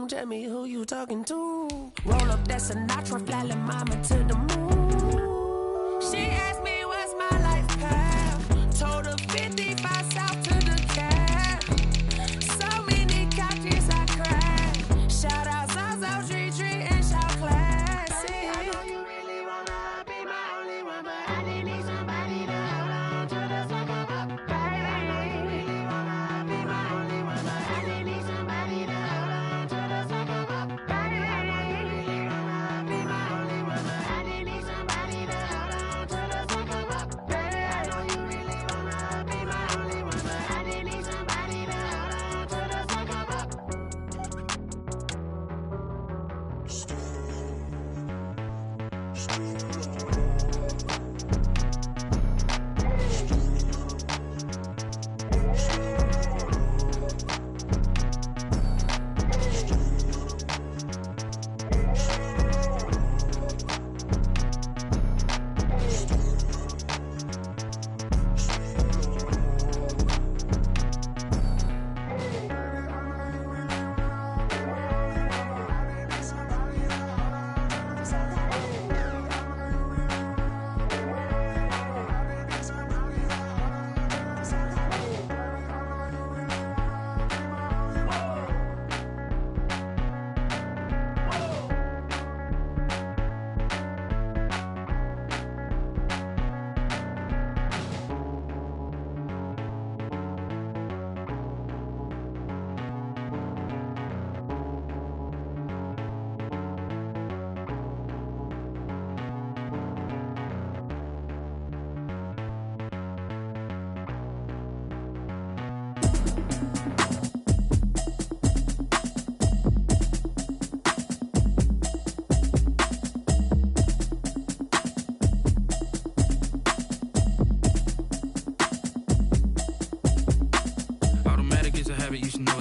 Tell me who you talking to. Roll up that Sinatra, fly la mama to the moon. She asked me what's my life path. Told her 55 south to the cab. So many couches I cried. Shout out Zazo, Tree, and shout classic. I know you really wanna be my only one, but I didn't need somebody to hold on to the sucker up. Baby, I know you really wanna be my only one, but I didn't need somebody to hold on to the sucker up. Baby, I know you really wanna be my only one, but I didn't need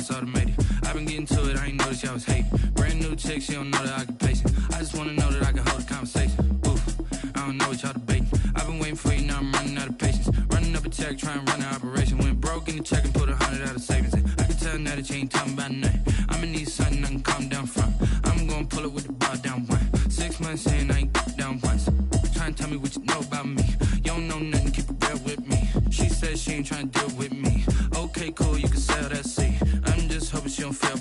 it's automated. I've been getting to it, I ain't noticed y'all was hating. Brand new chick, she don't know the occupation. I just wanna know that I can hold a conversation. Oof, I don't know what y'all debating. I've been waiting for you, now I'm running out of patience. Running up a check, trying to run an operation. Went broke in the check and put 100 out of savings in. I can tell now that you ain't talking about nothing. I'ma need something I can calm down from. I'm gonna pull it with the bar down one. 6 months in, I ain't down once. Trying to tell me what you know about me. You don't know nothing, keep it real with me. She says she ain't trying to deal with me. Okay, cool, you can sell that seat. I'm just hoping she don't fail.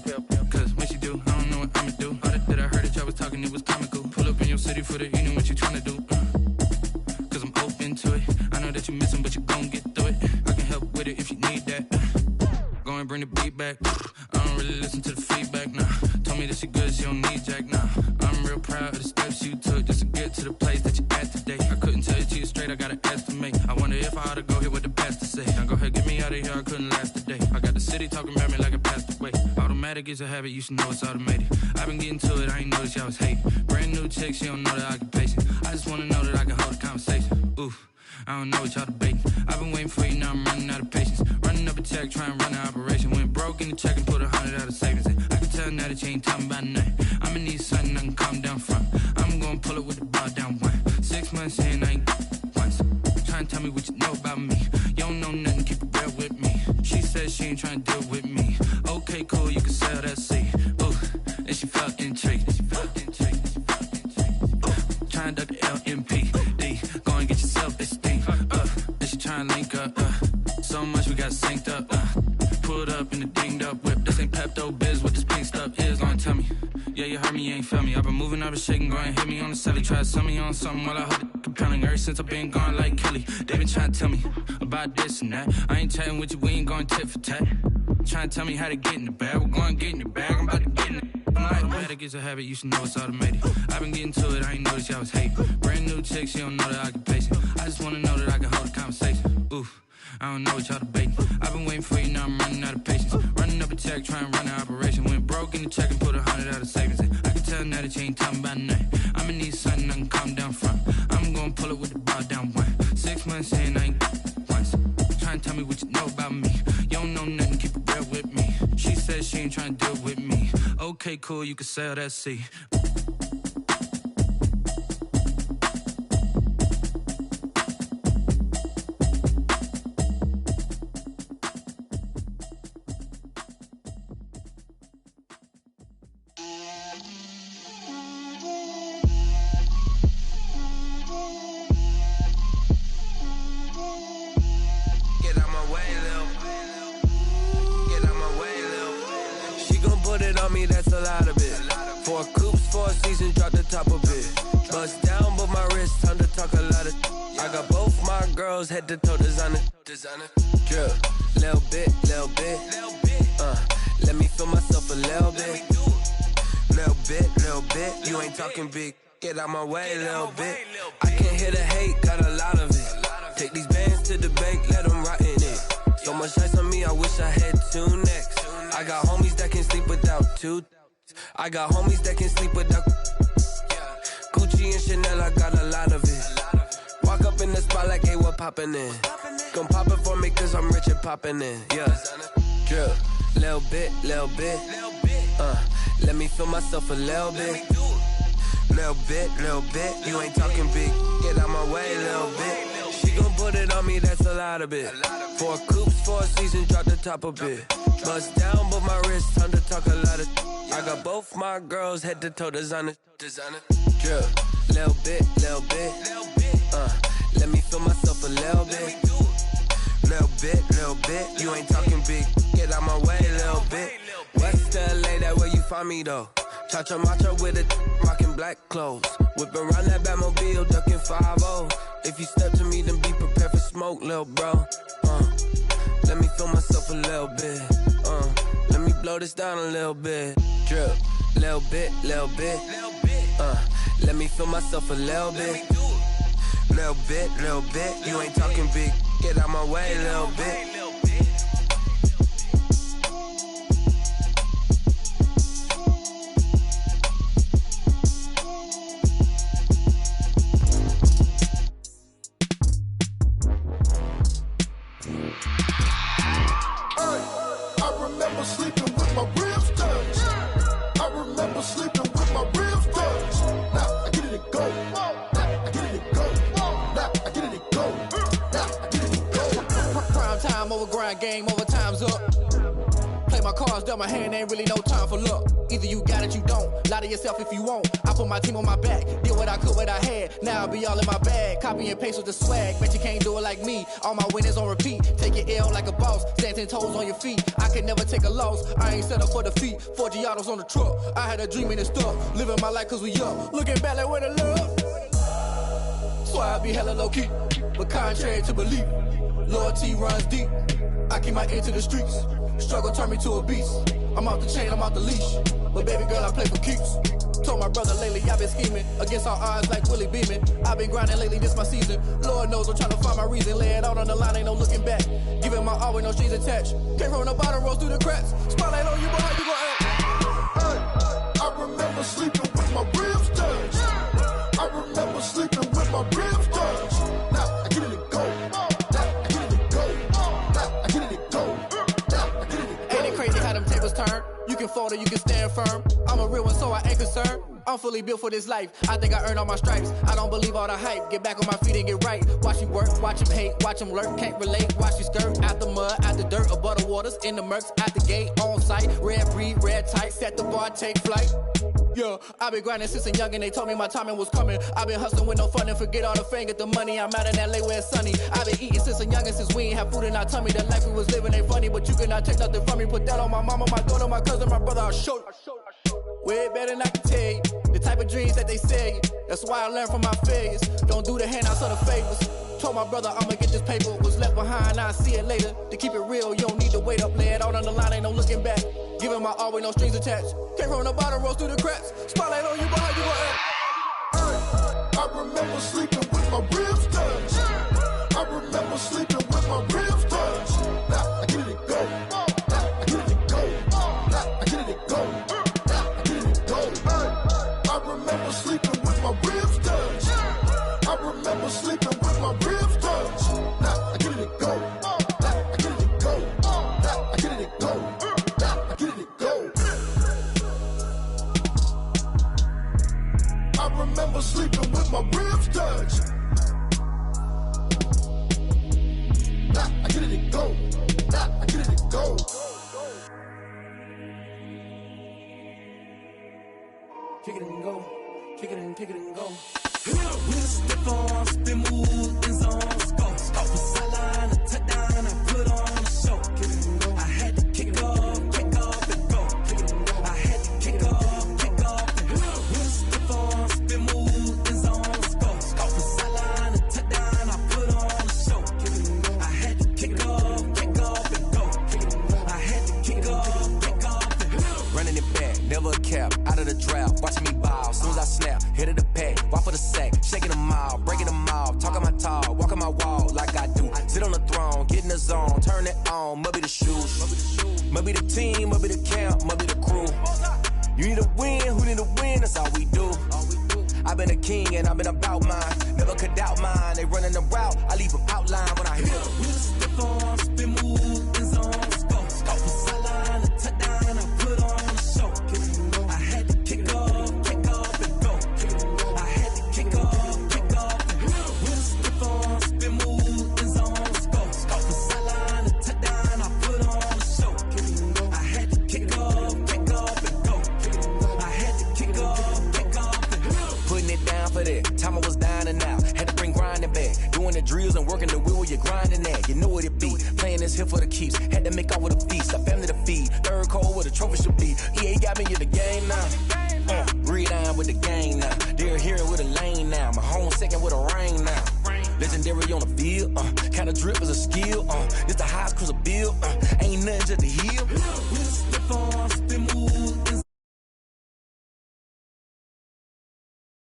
Cause when she do, I don't know what I'ma do. All that I heard that y'all was talking, it was comical. Pull up in your city for the evening, what you trying to do? Cause I'm open to it. I know that you miss him, but you gon' get through it. I can help with it if you need that. Go and bring the beat back. I don't really listen to the feedback, nah. Told me that she good, she don't need jack, nah. I'm real proud of the steps you took just to get to the place that you at today. I couldn't tell you to you straight, I gotta estimate. I wonder if I ought to go here with the pastor say. Now go ahead, get me out of here, I couldn't last a day. I got the city talking about me like I passed away. Automatic is a habit, you should know it's automated. I've been getting to it, I ain't noticed y'all was hating. Brand new chick, she don't know the occupation. I just wanna know that I can hold a conversation. Oof, I don't know what y'all debating. I've been waiting for you, now I'm running out of patience. Running up a check, trying to run an operation. Went broke in the check and put 100 out of savings in. I can tell now that you ain't talking about nothing. I'ma need something I can calm down from. I'm gonna pull it with the bar down one. 6 months in, I ain't once. Trying to tell me what you know about me. You don't know nothing, keep it real with me. She says she ain't trying to deal with me. Okay, cool, you can sell that seat. Ooh, and she felt intrigued. Trying to duck the LMPD. Go and get yourself esteem. And she trying to link up. So much we got synced up. Pulled up in the dinged up whip. This ain't Pepto-Biz, what this pink stuff is. Gonna tell me. Yeah, you heard me, you ain't felt me. I've been moving, I've been shaking, go and hit me on the celly. Try to sell me on something while I hold it compelling. Ever since I've been gone like Kelly, they been trying to tell me about this and that. I ain't chatting with you, we ain't going tit for tat. Trying to tell me how to get in the bag. We're going to get in the bag, I'm about to get in it. Automatic is a habit, you should know it's automated. I've been getting to it, I ain't noticed y'all was hating. Brand new chick, she don't know the occupation. I just wanna know that I can hold a conversation. Oof, I don't know what y'all debating. I've been waiting for you, now I'm running out of patience. Running up a check, trying to run an operation. Went broke in the check and put 100 out of savings in. I can tell now that you ain't talking about nothing. I'ma need something I can calm down from. I'm gonna pull it with the bar down one. 6 months in, I ain't once. Trying to tell me what you know about me. You don't know nothing, keep it real with me. She says she ain't trying to deal with me. Okay, cool, you can sell that seat. Head to toe designer, drip, little bit, let me feel myself a little bit, you ain't talking big, get out my way, little bit, I can't hear the hate, got a lot of it, take these bands to the bank, let them rot in it, so much ice on me, I wish I had 2 necks, I got homies that can sleep without 2, I got homies that can sleep without, Gucci and Chanel, I got a lot of it. Walk up in the spot like, hey, what poppin' in? Gon' pop it for me cause I'm rich and poppin' in, yeah. Drip, little bit, let me feel myself a little bit. Little bit, you ain't talking big, get out my way, little bit. She gon' put it on me, that's a lot of it. 4 coupes, 4 seasons, drop the top a bit. Bust down, but my wrist, time to talk a lot of. I got both my girls, head to toe designer. Drip, little bit, let me feel myself a little bit. Little bit, you ain't talking big, get out my way, little bit. West LA, that where you find me though. Cha-cha matcha with a rockin' black clothes. Whippin' around that Batmobile, duckin' 5-0. If you step to me, then be prepared for smoke, lil' bro. Let me feel myself a little bit. Let me blow this down a little bit. Drip, little bit. Let me feel myself a little bit. Little bit, you ain't talking big, get out my way, little bit. I remember sleeping with my ribs touched. I remember sleeping with my ribs touched. Now I get it and go. Now I get it and go. Now I get it and go. Now I get it and go. Prime time over grind game, over time's up. Play my cards, dealt my hand, ain't really no time for luck. Either you got it, you don't. Lie to yourself if you won't. I put my team on my back, did what I could, what I had. Now I'll be all in my bag, copy and paste with the swag. Bet you can't do it like me. All my winners on repeat. Take your L like a boss, stand 10 toes on your feet. I can never take a loss. I ain't set up for defeat. 4 Giottos on the truck. I had a dream and it stuck. Living my life cause we up. Looking back like where the love. So I be hella low key, but contrary to belief, loyalty runs deep. I keep my ear to the streets. Struggle turned me to a beast. I'm off the chain, I'm off the leash. But baby girl, I play for keeps. Told my brother lately, I've been scheming against all odds like Willie Beeman. I've been grinding lately, this my season. Lord knows I'm trying to find my reason. Lay it out on the line, ain't no looking back. Giving my all with no strings attached. Came from the bottom, rose through the cracks. Spotlight on you, but how you gon' act? Hey, I remember sleeping with my ribs touched. I remember sleeping with my ribs touched. Now I get it and go. Now I get it and go. Now I get it and go. Now I get it and go. Ain't it crazy how them tables turn? You can fold or you can stand firm. I'm a real one, so I ain't concerned. I'm fully built for this life. I think I earned all my stripes. I don't believe all the hype. Get back on my feet and get right. Watch him work, watch him hate, watch him lurk. Can't relate, watch his skirt. Out the mud, out the dirt, above the waters, in the murks, out the gate, on site. Red breed, red tight, set the bar, take flight. Yeah, I been grinding since a youngin', they told me my timing was coming. I been hustling with no fun and forget all the fame, get the money. I'm out in LA where it's sunny. I been eating since a youngin', since we ain't have food in our tummy. The life we was living ain't funny, but you cannot take nothing from me. Put that on my mama, my daughter, my cousin, my brother, I'll show you. Way better than I can tell you. The type of dreams that they sell you. That's why I learned from my failures. Don't do the handouts or the favors. Told my brother I'ma get this paper. Was left behind, I'll see it later. To keep it real, you don't need to wait up. Lay it out on the line, ain't no looking back. Giving my all with no strings attached. Came from the bottom, rose through the cracks. Spotlight on you, but how you gon' act? Hey, I remember sleeping with my ribs touched. I remember sleeping with my ribs touched. Now I get it and go. Now I get it and go. Now I get it and go. Now I get it and go. Hey, I remember sleeping with my ribs touched. I remember sleeping with my ribs touched. Now I get it and go. Now I get it and go. Now I get it and go. Now I get it and go. I remember sleeping with my ribs touched. Now I get it and go. Now I get it and go. Kick it and go. Kick it and go. We'll step on, spin, move, in zone, score. Off the sideline, a touchdown, I put on a show. I had to kick off and go. I had to kick off and go. We'll step on, spin, move, in zone, score. Off the sideline, a touchdown, I put on a show. I had to kick off and go. I had to kick off and go. Running it back, never a cap, out of the draft, watching me ball. Soon as I snap, hit of the pack, walk for the sack, shaking them all, breaking them all, talking my talk, walking my wall like I do. Sit on the throne, get in the zone, turn it on, must be the shoes, must be the team, must be the camp, must be the crew. You need a win, who need a win, that's all we do. I've been a king and I've been about mine, never could doubt mine. They running the route, I leave them outline when I hit them. We'll step on, spin, move, in zone, score. Off the sideline, a touchdown, I put on a show. I had to kick off and go. I had to kick off and go. We'll step on, spin, move, in zone, score. Off the sideline, a touchdown, I put on a show. I had to kick off and go. I had to kick off and go. Putting it down for that. Time I was down and out. Had to bring grinding back. Doing the drills and working the wheel where you're grinding at. You know what it be. Playing this here for the keeps. Had to make off with a feast. A family to feed. Third cold where the trophy should be. EA got me in the game now. Breathe down with the game now. They're here with a lane now. My home second with a rain now. Legendary on the field. Kinda drip is a skill. This the highest cruiser bill. Ain't nothing just to heal.